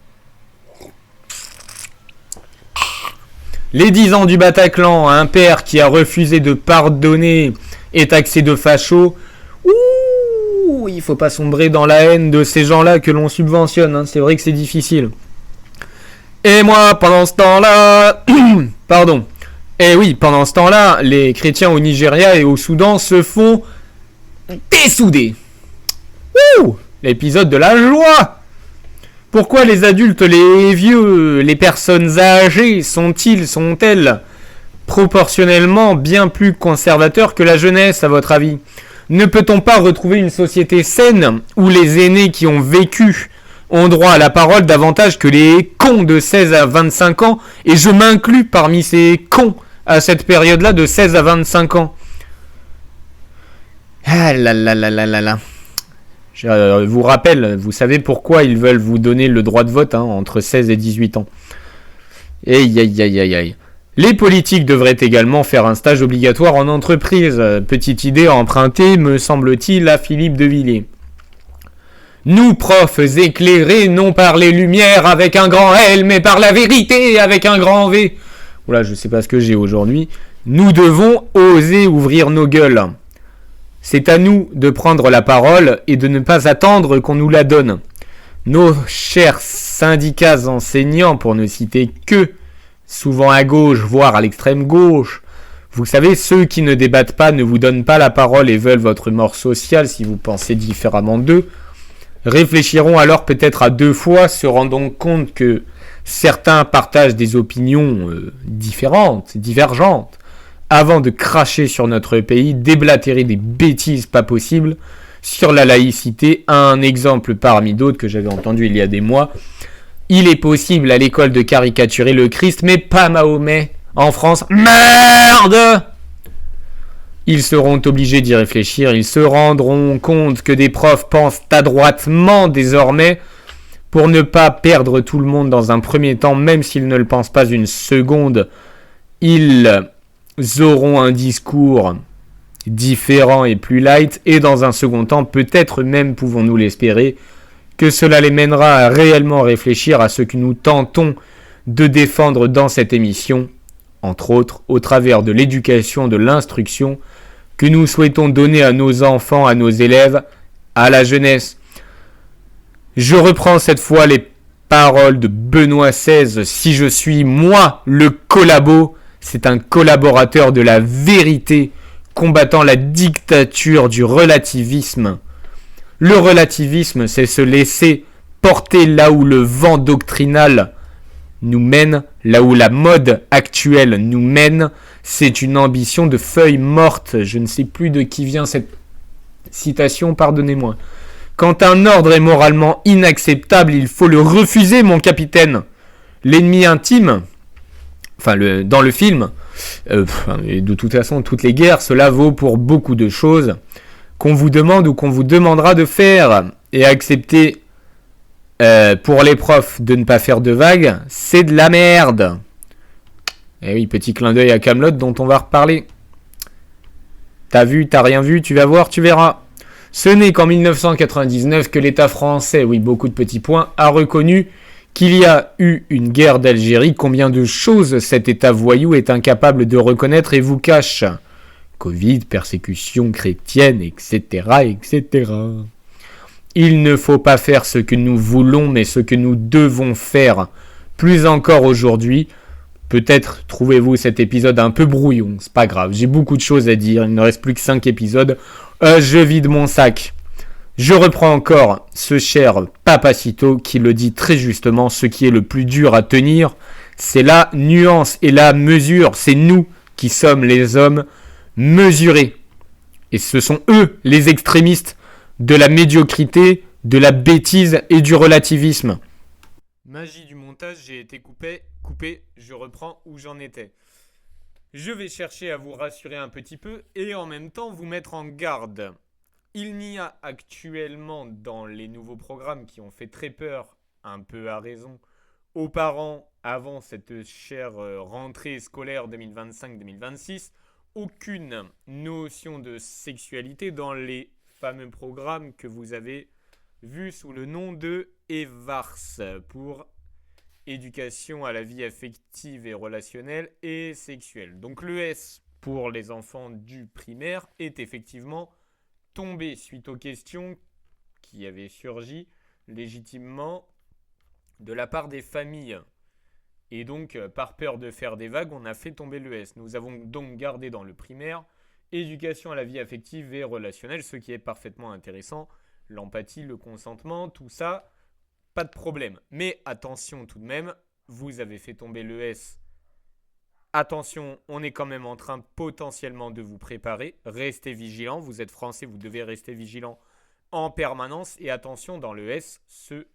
Les 10 ans du Bataclan, un père qui a refusé de pardonner est taxé de facho. Ouh, il faut pas sombrer dans la haine de ces gens-là que l'on subventionne, hein. C'est vrai que c'est difficile. Et moi, pendant ce temps-là... Pardon. Et oui, pendant ce temps-là, les chrétiens au Nigeria et au Soudan se font dessouder. Ouh, l'épisode de la joie. Pourquoi les adultes, les vieux, les personnes âgées sont-elles proportionnellement bien plus conservateurs que la jeunesse, à votre avis ? Ne peut-on pas retrouver une société saine où les aînés qui ont vécu ont droit à la parole davantage que les cons de 16 à 25 ans, et je m'inclus parmi ces cons à cette période-là de 16 à 25 ans. Ah là là là là là là. Je vous rappelle, vous savez pourquoi ils veulent vous donner le droit de vote, hein, entre 16 et 18 ans. Aïe aïe aïe aïe aïe. Les politiques devraient également faire un stage obligatoire en entreprise. Petite idée empruntée, me semble-t-il, à Philippe de Villiers. Nous, profs éclairés, non par les lumières avec un grand L, mais par la vérité avec un grand V. Oula, je sais pas ce que j'ai aujourd'hui. Nous devons oser ouvrir nos gueules. C'est à nous de prendre la parole et de ne pas attendre qu'on nous la donne. Nos chers syndicats enseignants, pour ne citer que, souvent à gauche, voire à l'extrême gauche, vous savez, ceux qui ne débattent pas, ne vous donnent pas la parole et veulent votre mort sociale si vous pensez différemment d'eux, réfléchiront alors peut-être à deux fois, se rendant compte que certains partagent des opinions différentes, divergentes, avant de cracher sur notre pays, déblatérer des bêtises pas possibles sur la laïcité. Un exemple parmi d'autres que j'avais entendu il y a des mois. Il est possible à l'école de caricaturer le Christ, mais pas Mahomet. En France, merde! Ils seront obligés d'y réfléchir, ils se rendront compte que des profs pensent adroitement désormais pour ne pas perdre tout le monde dans un premier temps, même s'ils ne le pensent pas une seconde. Ils auront un discours différent et plus light, et dans un second temps, peut-être même, pouvons-nous l'espérer, que cela les mènera à réellement réfléchir à ce que nous tentons de défendre dans cette émission, entre autres au travers de l'éducation, de l'instruction que nous souhaitons donner à nos enfants, à nos élèves, à la jeunesse. Je reprends cette fois les paroles de Benoît XVI. Si je suis, moi, le collabo, c'est un collaborateur de la vérité, combattant la dictature du relativisme. Le relativisme, c'est se laisser porter là où le vent doctrinal nous mène, là où la mode actuelle nous mène. C'est une ambition de feuille morte. Je ne sais plus de qui vient cette citation, pardonnez-moi. Quand un ordre est moralement inacceptable, il faut le refuser, mon capitaine. L'ennemi intime, dans le film, et de toute façon, toutes les guerres, cela vaut pour beaucoup de choses qu'on vous demande ou qu'on vous demandera de faire. Et accepter pour les profs de ne pas faire de vagues, c'est de la merde. Eh oui, petit clin d'œil à Kaamelott dont on va reparler. T'as vu, t'as rien vu, tu vas voir, tu verras. Ce n'est qu'en 1999 que l'État français, oui, beaucoup de petits points, a reconnu qu'il y a eu une guerre d'Algérie. Combien de choses cet État voyou est incapable de reconnaître et vous cache. Covid, persécution chrétienne, etc., etc. Il ne faut pas faire ce que nous voulons, mais ce que nous devons faire. Plus encore aujourd'hui. Peut-être trouvez-vous cet épisode un peu brouillon, c'est pas grave, j'ai beaucoup de choses à dire, il ne reste plus que 5 épisodes. Je vide mon sac. Je reprends encore ce cher Papacito qui le dit très justement, ce qui est le plus dur à tenir, c'est la nuance et la mesure. C'est nous qui sommes les hommes mesurés. Et ce sont eux les extrémistes de la médiocrité, de la bêtise et du relativisme. Magie du montage, j'ai été coupé, je reprends où j'en étais. Je vais chercher à vous rassurer un petit peu et en même temps vous mettre en garde. Il n'y a actuellement dans les nouveaux programmes qui ont fait très peur, un peu à raison, aux parents avant cette chère rentrée scolaire 2025-2026, aucune notion de sexualité dans les fameux programmes que vous avez vus sous le nom de EVARS pour éducation à la vie affective et relationnelle et sexuelle. Donc le S pour les enfants du primaire est effectivement tombé suite aux questions qui avaient surgi légitimement de la part des familles. Et donc, par peur de faire des vagues, on a fait tomber le S. Nous avons donc gardé dans le primaire éducation à la vie affective et relationnelle, ce qui est parfaitement intéressant. L'empathie, le consentement, tout ça, pas de problème. Mais attention tout de même, vous avez fait tomber le S. Attention, on est quand même en train potentiellement de vous préparer. Restez vigilants, vous êtes français, vous devez rester vigilants en permanence. Et attention, dans le S, ce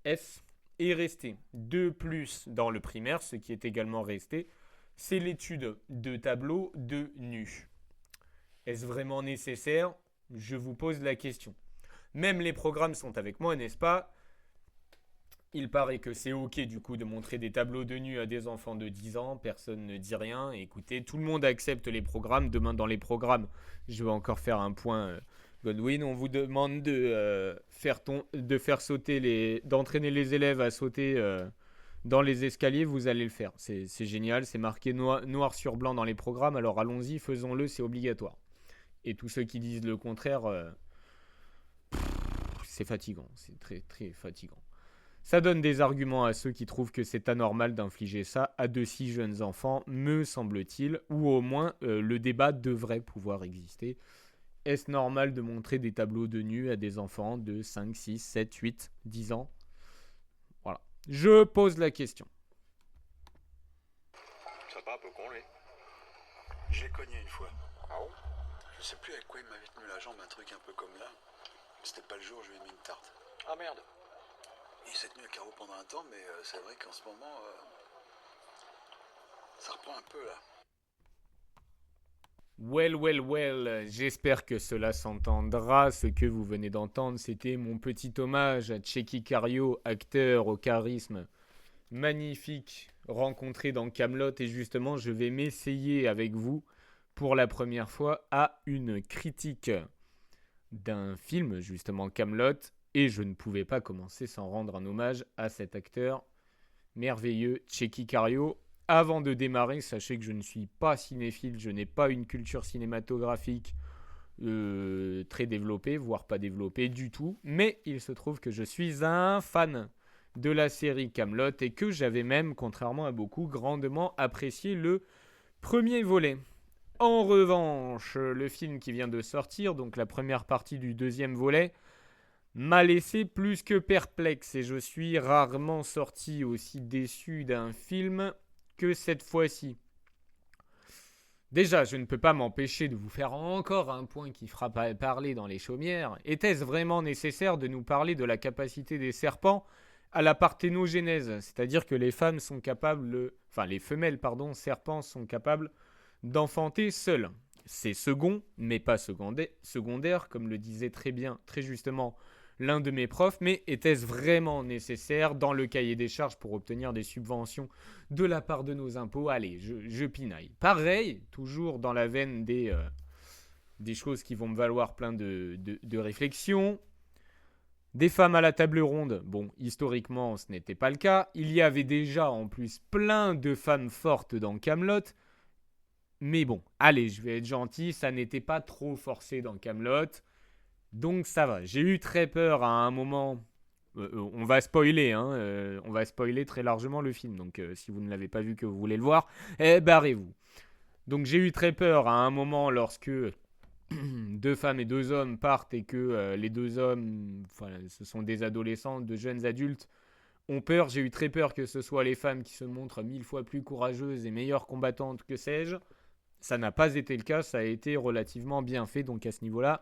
S est resté. De plus, dans le primaire, ce qui est également resté, c'est l'étude de tableaux de nu. Est-ce vraiment nécessaire ? Je vous pose la question. Même les programmes sont avec moi, n'est-ce pas ? Il paraît que c'est ok du coup de montrer des tableaux de nu à des enfants de 10 ans, personne ne dit rien. Écoutez, tout le monde accepte les programmes. Demain dans les programmes, je vais encore faire un point. Godwin, on vous demande de faire sauter d'entraîner les élèves à sauter dans les escaliers, vous allez le faire. C'est génial, c'est marqué noir sur blanc dans les programmes, alors allons-y, faisons-le, c'est obligatoire. Et tous ceux qui disent le contraire, c'est fatigant, c'est très très fatigant. Ça donne des arguments à ceux qui trouvent que c'est anormal d'infliger ça à de si jeunes enfants, me semble-t-il, ou au moins le débat devrait pouvoir exister. Est-ce normal de montrer des tableaux de nu à des enfants de 5, 6, 7, 8, 10 ans? Voilà. Je pose la question. Ça pas un peu con, lui. J'ai cogné une fois. Ah bon? Je sais plus avec quoi il m'avait tenu la jambe, un truc un peu comme là. C'était pas le jour, je lui ai mis une tarte. Ah merde. Il s'est tenu à carreau pendant un temps, mais c'est vrai qu'en ce moment, ça reprend un peu là. Well, j'espère que cela s'entendra. Ce que vous venez d'entendre, c'était mon petit hommage à Tchéky Karyo, acteur au charisme magnifique, rencontré dans Kaamelott. Et justement, je vais m'essayer avec vous, pour la première fois, à une critique d'un film, justement Kaamelott. Et je ne pouvais pas commencer sans rendre un hommage à cet acteur merveilleux, Tchéky Karyo. Avant de démarrer, sachez que je ne suis pas cinéphile, je n'ai pas une culture cinématographique très développée, voire pas développée du tout. Mais il se trouve que je suis un fan de la série Kaamelott et que j'avais même, contrairement à beaucoup, grandement apprécié le premier volet. En revanche, le film qui vient de sortir, donc la première partie du deuxième volet, m'a laissé plus que perplexe et je suis rarement sorti aussi déçu d'un film que cette fois-ci. Déjà, je ne peux pas m'empêcher de vous faire encore un point qui fera parler dans les chaumières. Était-ce vraiment nécessaire de nous parler de la capacité des serpents à la parthénogénèse? C'est-à-dire que les femmes sont capables, les femelles, serpents sont capables d'enfanter seules. C'est second, mais pas secondaire, comme le disait très bien, très justement, l'un de mes profs, mais était-ce vraiment nécessaire dans le cahier des charges pour obtenir des subventions de la part de nos impôts? Allez, je pinaille. Pareil, toujours dans la veine des choses qui vont me valoir plein de réflexions. Des femmes à la table ronde, bon, historiquement, ce n'était pas le cas. Il y avait déjà, en plus, plein de femmes fortes dans Kaamelott. Mais bon, allez, je vais être gentil, ça n'était pas trop forcé dans Kaamelott. Donc ça va, j'ai eu très peur à un moment, on va spoiler, on va spoiler très largement le film, donc si vous ne l'avez pas vu que vous voulez le voir, barrez-vous. Donc j'ai eu très peur à un moment lorsque deux femmes et deux hommes partent et que les deux hommes, ce sont des adolescents, de jeunes adultes, ont peur. J'ai eu très peur que ce soit les femmes qui se montrent 1000 fois plus courageuses et meilleures combattantes que sais-je. Ça n'a pas été le cas, ça a été relativement bien fait, donc à ce niveau-là,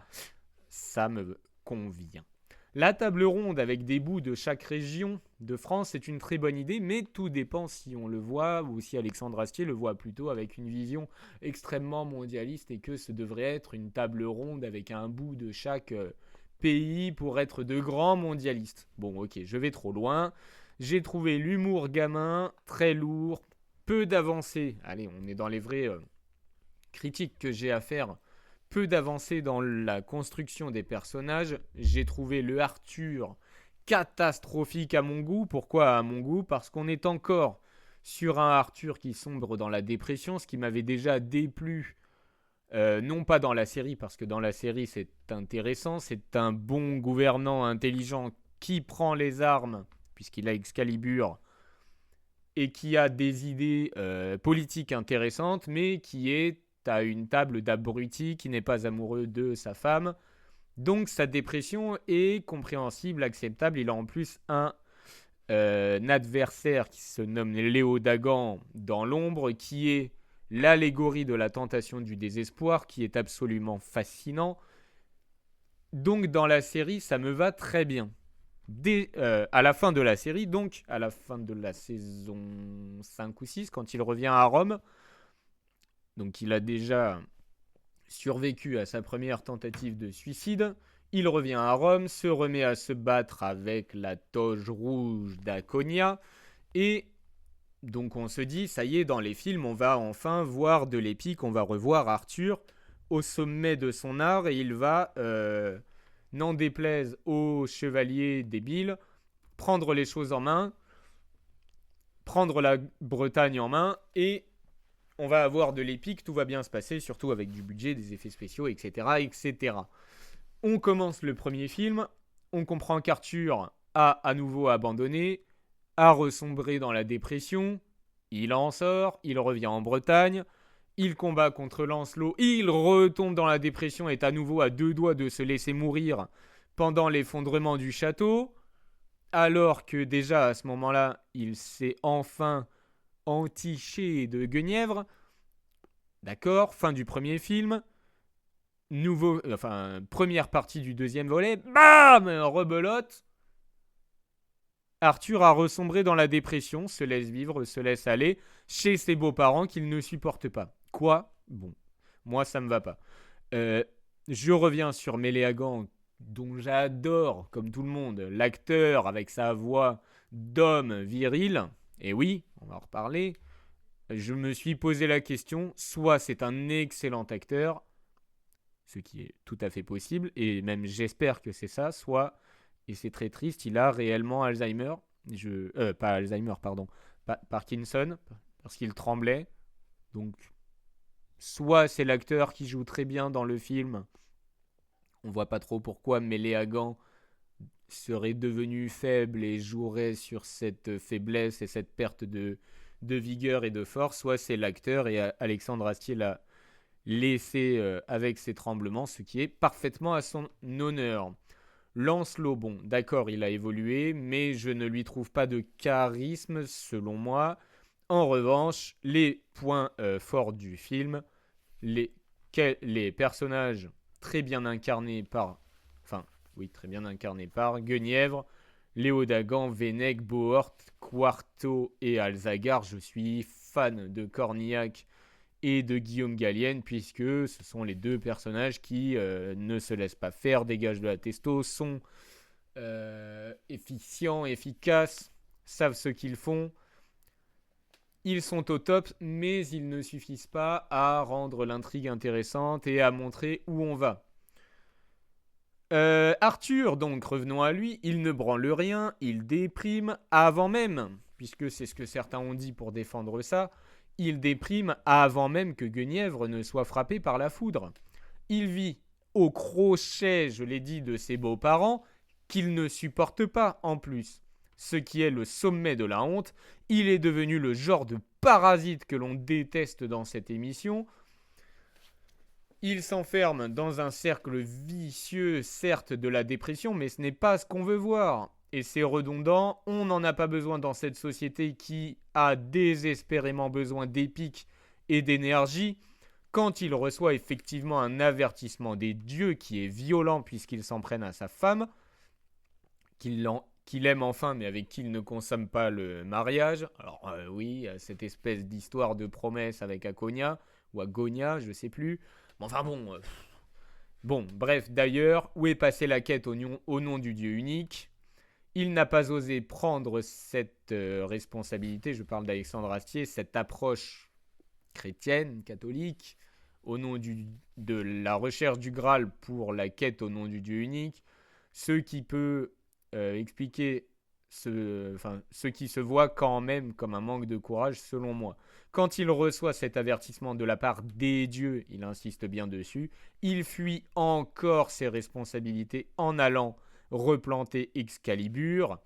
ça me convient. La table ronde avec des bouts de chaque région de France est une très bonne idée, mais tout dépend si on le voit ou si Alexandre Astier le voit plutôt avec une vision extrêmement mondialiste et que ce devrait être une table ronde avec un bout de chaque pays pour être de grands mondialistes. Bon, ok, je vais trop loin. J'ai trouvé l'humour gamin très lourd, peu d'avancées. Allez, on est dans les vraies critiques que j'ai à faire. Peu d'avancées dans la construction des personnages. J'ai trouvé le Arthur catastrophique à mon goût. Pourquoi à mon goût? Parce qu'on est encore sur un Arthur qui sombre dans la dépression, ce qui m'avait déjà déplu. Non pas dans la série, parce que dans la série c'est intéressant. C'est un bon gouvernant intelligent qui prend les armes, puisqu'il a Excalibur, et qui a des idées politiques intéressantes, mais qui est à une table d'abrutis, qui n'est pas amoureux de sa femme. Donc sa dépression est compréhensible, acceptable. Il a en plus un adversaire qui se nomme Léo Dagan dans l'ombre, qui est l'allégorie de la tentation du désespoir, qui est absolument fascinant. Donc dans la série, ça me va très bien. À la fin de la série, donc à la fin de la saison 5 ou 6, quand il revient à Rome, donc il a déjà survécu à sa première tentative de suicide, Il revient à Rome, se remet à se battre avec la toge rouge d'Aconia. Et donc on se dit, ça y est, dans les films, on va enfin voir de l'épique, on va revoir Arthur au sommet de son art et il va, n'en déplaise aux chevaliers débiles, prendre les choses en main, prendre la Bretagne en main et on va avoir de l'épique, tout va bien se passer, surtout avec du budget, des effets spéciaux, etc. etc. On commence le premier film, on comprend qu'Arthur a à nouveau abandonné, a ressombré dans la dépression, il en sort, il revient en Bretagne, il combat contre Lancelot, il retombe dans la dépression et est à nouveau à 2 doigts de se laisser mourir pendant l'effondrement du château, alors que déjà à ce moment-là, il s'est enfin entiché de Guenièvre. D'accord, fin du premier film. Première partie du deuxième volet. Bam, rebelote. Arthur a ressombré dans la dépression, se laisse vivre, se laisse aller chez ses beaux-parents qu'il ne supporte pas. Quoi ? Bon, moi ça me va pas. Je reviens sur Méléagant, dont j'adore, comme tout le monde, l'acteur avec sa voix d'homme viril. Et oui, on va en reparler. Je me suis posé la question, soit c'est un excellent acteur, ce qui est tout à fait possible, et même j'espère que c'est ça, soit, et c'est très triste, il a réellement Alzheimer, pas Alzheimer, pardon, Parkinson, parce qu'il tremblait, donc soit c'est l'acteur qui joue très bien dans le film, on voit pas trop pourquoi Méléagant serait devenu faible et jouerait sur cette faiblesse et cette perte de vigueur et de force, soit c'est l'acteur et Alexandre Astier l'a laissé avec ses tremblements, ce qui est parfaitement à son honneur. Lancelot, bon, d'accord, il a évolué, mais je ne lui trouve pas de charisme, selon moi. En revanche, les points forts du film, les personnages très bien incarnés par... très bien incarnés par Guenièvre, Léodagan, Vénèque, Bohort, Quarto et Alzagar. Je suis fan de Cornillac et de Guillaume Gallienne, puisque ce sont les deux personnages qui ne se laissent pas faire, dégagent de la testo, sont efficients, efficaces, savent ce qu'ils font. Ils sont au top, mais ils ne suffisent pas à rendre l'intrigue intéressante et à montrer où on va. Arthur, donc, revenons à lui, il ne branle rien, il déprime avant même, puisque c'est ce que certains ont dit pour défendre ça, il déprime avant même que Guenièvre ne soit frappé par la foudre. Il vit au crochet, je l'ai dit, de ses beaux-parents, qu'il ne supporte pas en plus. Ce qui est le sommet de la honte, il est devenu le genre de parasite que l'on déteste dans cette émission. Il s'enferme dans un cercle vicieux, certes de la dépression, mais ce n'est pas ce qu'on veut voir. Et c'est redondant, on n'en a pas besoin dans cette société qui a désespérément besoin d'épique et d'énergie. Quand il reçoit effectivement un avertissement des dieux qui est violent puisqu'il s'en prenne à sa femme, qu'il aime enfin mais avec qui il ne consomme pas le mariage. Alors oui, cette espèce d'histoire de promesse avec Aconia, ou Agonia, je sais plus. Enfin bon, bref, d'ailleurs, où est passée la quête au nom du Dieu unique ? Il n'a pas osé prendre cette responsabilité, je parle d'Alexandre Astier, cette approche chrétienne, catholique, au nom de la recherche du Graal pour la quête au nom du Dieu unique, ce qui peut expliquer ce qui se voit quand même comme un manque de courage selon moi. Quand il reçoit cet avertissement de la part des dieux, il insiste bien dessus, il fuit encore ses responsabilités en allant replanter Excalibur.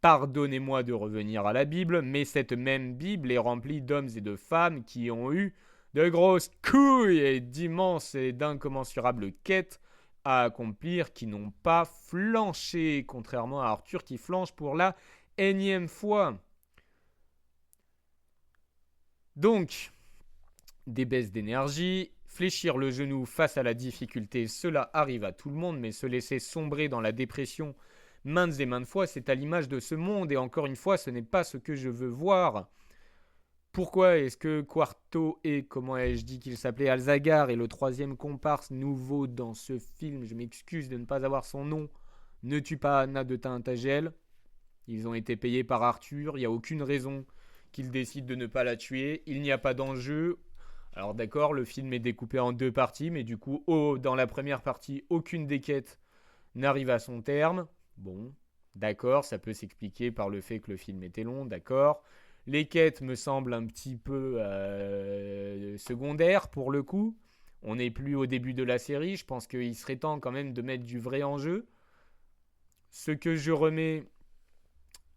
Pardonnez-moi de revenir à la Bible, mais cette même Bible est remplie d'hommes et de femmes qui ont eu de grosses couilles et d'immenses et d'incommensurables quêtes à accomplir, qui n'ont pas flanché, contrairement à Arthur qui flanche pour la énième fois. Donc, des baisses d'énergie, fléchir le genou face à la difficulté, cela arrive à tout le monde, mais se laisser sombrer dans la dépression maintes et maintes fois, c'est à l'image de ce monde, et encore une fois, ce n'est pas ce que je veux voir. Pourquoi est-ce que Quarto et, comment ai-je dit qu'il s'appelait, Alzagar est le troisième comparse nouveau dans ce film, je m'excuse de ne pas avoir son nom, ne tue pas Anna de Tintagel. Ils ont été payés par Arthur, il n'y a aucune raison qu'ils décident de ne pas la tuer, il n'y a pas d'enjeu. Alors d'accord, le film est découpé en deux parties, mais du coup, dans la première partie, aucune des quêtes n'arrive à son terme. Bon, d'accord, ça peut s'expliquer par le fait que le film était long, d'accord. Les quêtes me semblent un petit peu secondaires pour le coup. On n'est plus au début de la série, je pense qu'il serait temps quand même de mettre du vrai en jeu. Ce que je remets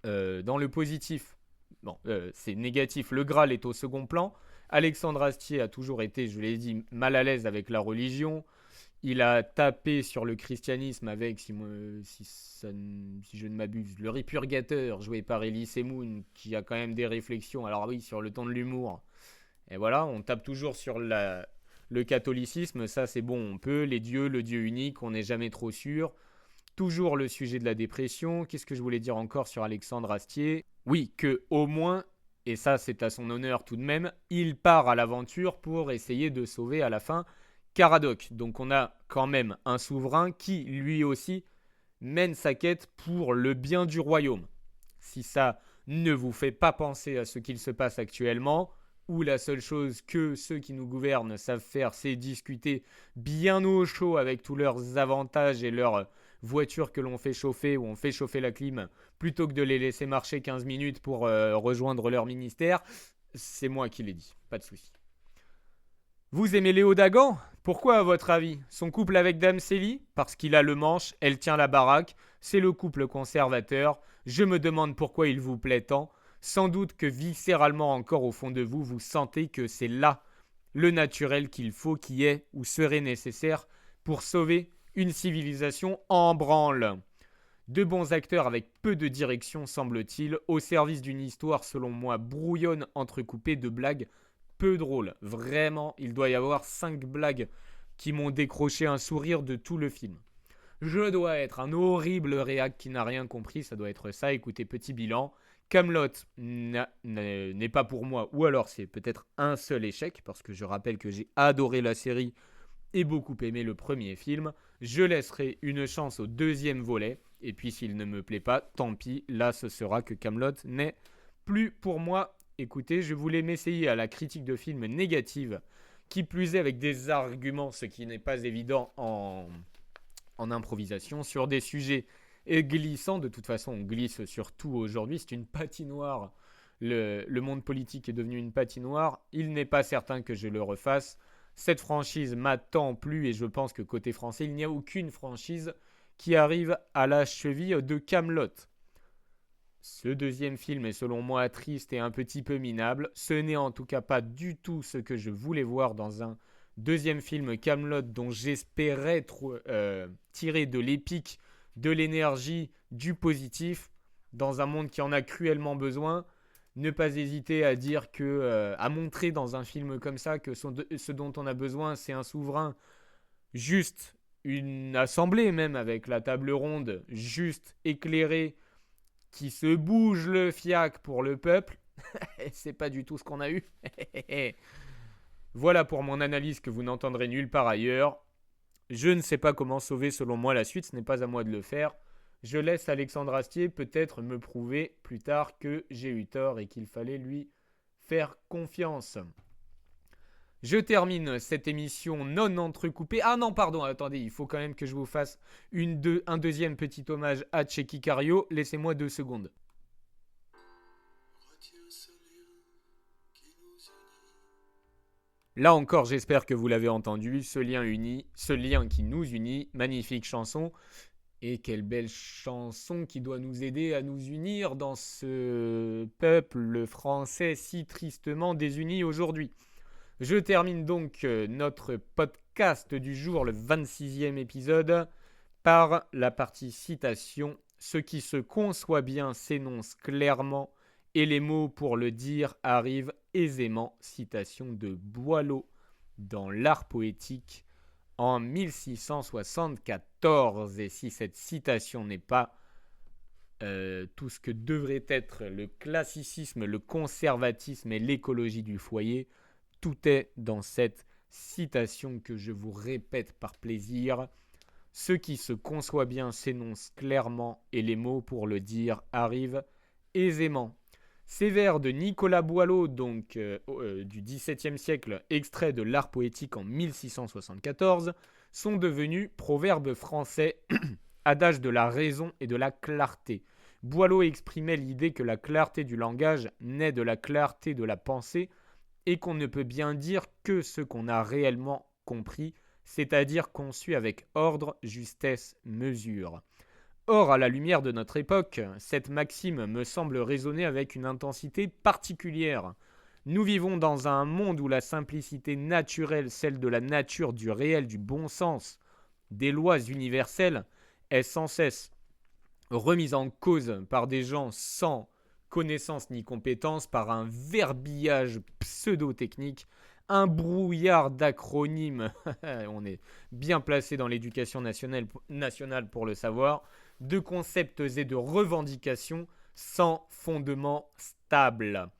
dans le positif, bon, c'est négatif, le Graal est au second plan. Alexandre Astier a toujours été, je l'ai dit, mal à l'aise avec la religion. Il a tapé sur le christianisme avec, si je ne m'abuse, le Répurgateur, joué par Elie Moon, qui a quand même des réflexions, alors oui, sur le ton de l'humour. Et voilà, on tape toujours sur le catholicisme, ça c'est bon, on peut, les dieux, le Dieu unique, on n'est jamais trop sûr. Toujours le sujet de la dépression. Qu'est-ce que je voulais dire encore sur Alexandre Astier? Oui, que au moins, et ça c'est à son honneur tout de même, il part à l'aventure pour essayer de sauver à la fin Caradoc. Donc on a quand même un souverain qui, lui aussi, mène sa quête pour le bien du royaume. Si ça ne vous fait pas penser à ce qu'il se passe actuellement, où la seule chose que ceux qui nous gouvernent savent faire, c'est discuter bien au chaud avec tous leurs avantages et leurs voitures que l'on fait chauffer ou on fait chauffer la clim, plutôt que de les laisser marcher 15 minutes pour rejoindre leur ministère, c'est moi qui l'ai dit, pas de souci. Vous aimez Léo Dagan? Pourquoi à votre avis? Son couple avec Dame Célie? Parce qu'il a le manche, elle tient la baraque, c'est le couple conservateur. Je me demande pourquoi il vous plaît tant. Sans doute que viscéralement encore au fond de vous, vous sentez que c'est là le naturel qu'il faut, qui est ou serait nécessaire pour sauver une civilisation en branle. De bons acteurs avec peu de direction, semble-t-il, au service d'une histoire selon moi brouillonne entrecoupée de blagues peu drôles. Vraiment, il doit y avoir 5 blagues qui m'ont décroché un sourire de tout le film. Je dois être un horrible réac qui n'a rien compris, ça doit être ça. Écoutez, petit bilan. Camelot n'est pas pour moi, ou alors c'est peut-être un seul échec, parce que je rappelle que j'ai adoré la série et beaucoup aimé le premier film. Je laisserai une chance au deuxième volet, et puis s'il ne me plaît pas, tant pis, là ce sera que Camelot n'est plus pour moi. Écoutez, je voulais m'essayer à la critique de film négative, qui plus est avec des arguments, ce qui n'est pas évident en improvisation, sur des sujets glissants. De toute façon, on glisse sur tout aujourd'hui, c'est une patinoire. Le monde politique est devenu une patinoire. Il n'est pas certain que je le refasse. Cette franchise m'a tant plu et je pense que côté français, il n'y a aucune franchise qui arrive à la cheville de Camelot. Ce deuxième film est selon moi triste et un petit peu minable. Ce n'est en tout cas pas du tout ce que je voulais voir dans un deuxième film Camelot dont j'espérais tirer de l'épique, de l'énergie, du positif dans un monde qui en a cruellement besoin. Ne pas hésiter à dire que, à montrer dans un film comme ça que ce dont on a besoin, c'est un souverain juste, une assemblée même avec la table ronde, juste, éclairée, qui se bouge le fiac pour le peuple. C'est pas du tout ce qu'on a eu. Voilà pour mon analyse que vous n'entendrez nulle part ailleurs. Je ne sais pas comment sauver selon moi la suite, ce n'est pas à moi de le faire. Je laisse Alexandre Astier peut-être me prouver plus tard que j'ai eu tort et qu'il fallait lui faire confiance. Je termine cette émission non entrecoupée. Ah non, pardon, attendez, il faut quand même que je vous fasse un deuxième petit hommage à Tchéky Cario. Laissez-moi 2 secondes. Là encore, j'espère que vous l'avez entendu, ce lien qui nous unit, magnifique chanson. Et quelle belle chanson qui doit nous aider à nous unir dans ce peuple français si tristement désuni aujourd'hui. Je termine donc notre podcast du jour, le 26e épisode, par la partie citation. Ce qui se conçoit bien s'énonce clairement et les mots pour le dire arrivent aisément. Citation de Boileau dans l'art poétique en 1674. Et si cette citation n'est pas tout ce que devrait être le classicisme, le conservatisme et l'écologie du foyer. Tout est dans cette citation que je vous répète par plaisir. Ce qui se conçoit bien s'énonce clairement et les mots pour le dire arrivent aisément. Ces vers de Nicolas Boileau, donc du XVIIe siècle, extrait de l'art poétique en 1674, sont devenus proverbes français, adage de la raison et de la clarté. Boileau exprimait l'idée que la clarté du langage naît de la clarté de la pensée et qu'on ne peut bien dire que ce qu'on a réellement compris, c'est-à-dire conçu avec ordre, justesse, mesure. Or, à la lumière de notre époque, cette maxime me semble résonner avec une intensité particulière. Nous vivons dans un monde où la simplicité naturelle, celle de la nature, du réel, du bon sens, des lois universelles, est sans cesse remise en cause par des gens sans connaissance ni compétence, par un verbillage pseudo-technique, un brouillard d'acronymes, on est bien placé dans l'éducation nationale pour le savoir, de concepts et de revendications sans fondement stable.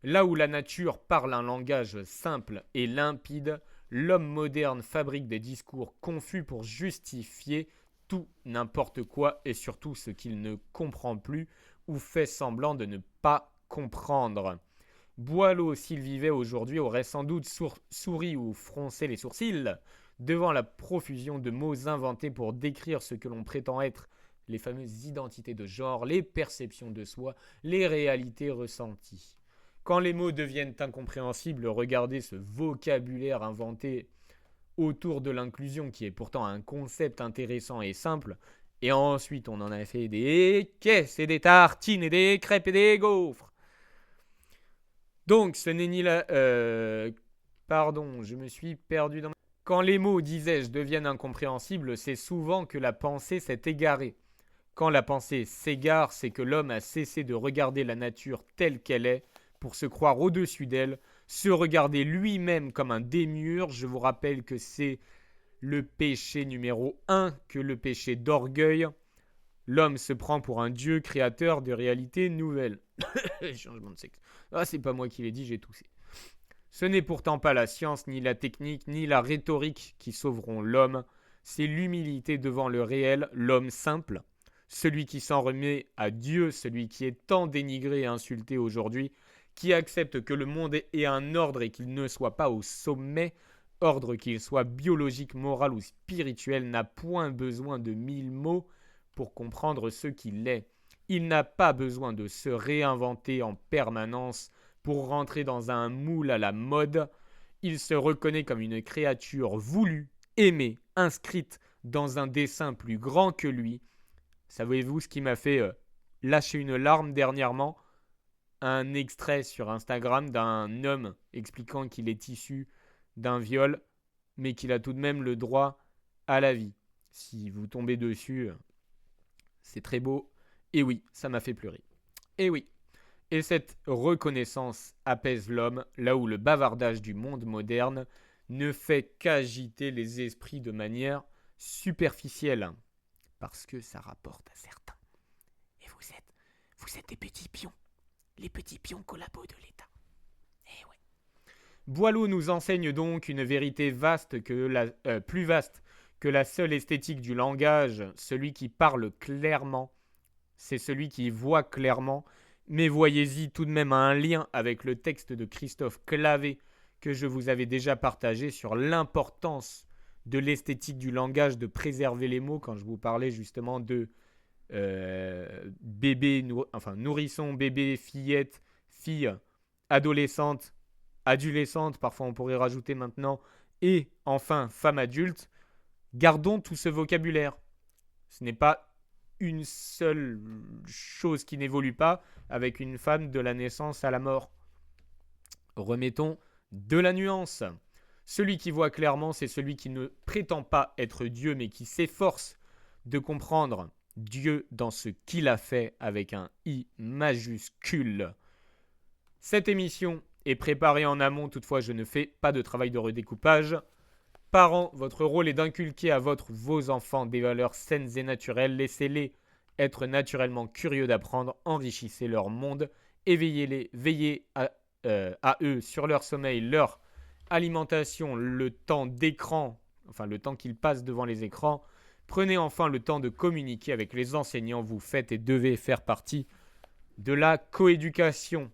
Là où la nature parle un langage simple et limpide, l'homme moderne fabrique des discours confus pour justifier tout, n'importe quoi et surtout ce qu'il ne comprend plus ou fait semblant de ne pas comprendre. Boileau, s'il vivait aujourd'hui, aurait sans doute souri ou froncé les sourcils devant la profusion de mots inventés pour décrire ce que l'on prétend être les fameuses identités de genre, les perceptions de soi, les réalités ressenties. Quand les mots deviennent incompréhensibles, regardez ce vocabulaire inventé autour de l'inclusion qui est pourtant un concept intéressant et simple, et ensuite on en a fait des caisses et des tartines et des crêpes et des gaufres. Donc ce n'est ni la... Pardon, je me suis perdu dans... Quand les mots, disais-je, deviennent incompréhensibles, c'est souvent que la pensée s'est égarée. Quand la pensée s'égare, c'est que l'homme a cessé de regarder la nature telle qu'elle est pour se croire au-dessus d'elle, se regarder lui-même comme un démiurge. Je vous rappelle que c'est le péché numéro 1, que le péché d'orgueil. L'homme se prend pour un dieu créateur de réalités nouvelles. Changement de sexe. Ah, c'est pas moi qui l'ai dit, j'ai toussé. Ce n'est pourtant pas la science, ni la technique, ni la rhétorique qui sauveront l'homme. C'est l'humilité devant le réel, l'homme simple. Celui qui s'en remet à Dieu, celui qui est tant dénigré et insulté aujourd'hui, qui accepte que le monde ait un ordre et qu'il ne soit pas au sommet, ordre qu'il soit biologique, moral ou spirituel, n'a point besoin de 1000 mots pour comprendre ce qu'il est. Il n'a pas besoin de se réinventer en permanence pour rentrer dans un moule à la mode. Il se reconnaît comme une créature voulue, aimée, inscrite dans un dessein plus grand que lui. Savez-vous ce qui m'a fait lâcher une larme dernièrement? Un extrait sur Instagram d'un homme expliquant qu'il est issu d'un viol, mais qu'il a tout de même le droit à la vie. Si vous tombez dessus, c'est très beau. Et oui, ça m'a fait pleurer. Et oui. Et cette reconnaissance apaise l'homme, là où le bavardage du monde moderne ne fait qu'agiter les esprits de manière superficielle. Parce que ça rapporte à certains. Et vous êtes des petits pions. Les petits pions collabos de l'État. Eh ouais. Boileau nous enseigne donc une vérité plus vaste que la seule esthétique du langage. Celui qui parle clairement, c'est celui qui voit clairement. Mais voyez-y tout de même un lien avec le texte de Christophe Clavé que je vous avais déjà partagé sur l'importance de l'esthétique du langage, de préserver les mots quand je vous parlais justement de nourrisson, bébé, fillette, fille, adolescente, adolescente, parfois on pourrait rajouter maintenant, et enfin femme adulte. Gardons tout ce vocabulaire. Ce n'est pas une seule chose qui n'évolue pas avec une femme de la naissance à la mort. Remettons de la nuance. Celui qui voit clairement, c'est celui qui ne prétend pas être Dieu, mais qui s'efforce de comprendre Dieu dans ce qu'il a fait avec un I majuscule. Cette émission est préparée en amont, toutefois je ne fais pas de travail de redécoupage. Parents, votre rôle est d'inculquer à vos enfants des valeurs saines et naturelles. Laissez-les Être naturellement curieux d'apprendre, enrichissez leur monde, veillez à eux sur leur sommeil, leur alimentation, le temps d'écran, enfin le temps qu'ils passent devant les écrans. Prenez enfin le temps de communiquer avec les enseignants, vous faites et devez faire partie de la coéducation.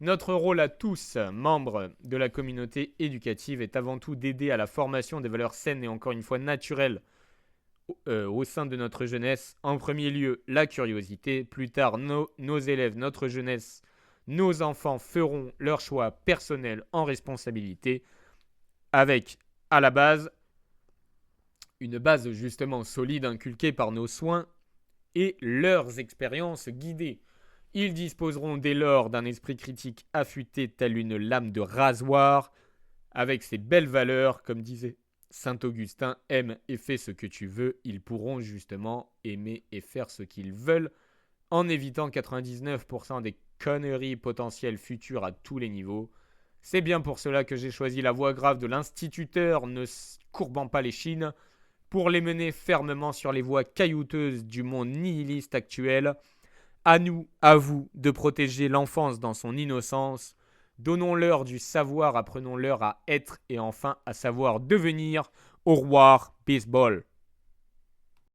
Notre rôle à tous, membres de la communauté éducative, est avant tout d'aider à la formation des valeurs saines et encore une fois naturelles au sein de notre jeunesse. En premier lieu, la curiosité. Plus tard, nos élèves, notre jeunesse, nos enfants feront leur choix personnel en responsabilité avec, à la base, une base justement solide inculquée par nos soins et leurs expériences guidées. Ils disposeront dès lors d'un esprit critique affûté tel une lame de rasoir, avec ses belles valeurs, comme disait Saint Augustin, aime et fais ce que tu veux. Ils pourront justement aimer et faire ce qu'ils veulent, en évitant 99% des conneries potentielles futures à tous les niveaux. C'est bien pour cela que j'ai choisi la voie grave de l'instituteur, ne courbant pas les chines, pour les mener fermement sur les voies caillouteuses du monde nihiliste actuel. À nous, à vous, de protéger l'enfance dans son innocence. Donnons-leur du savoir, apprenons-leur à être et enfin à savoir devenir. Au revoir, baseball.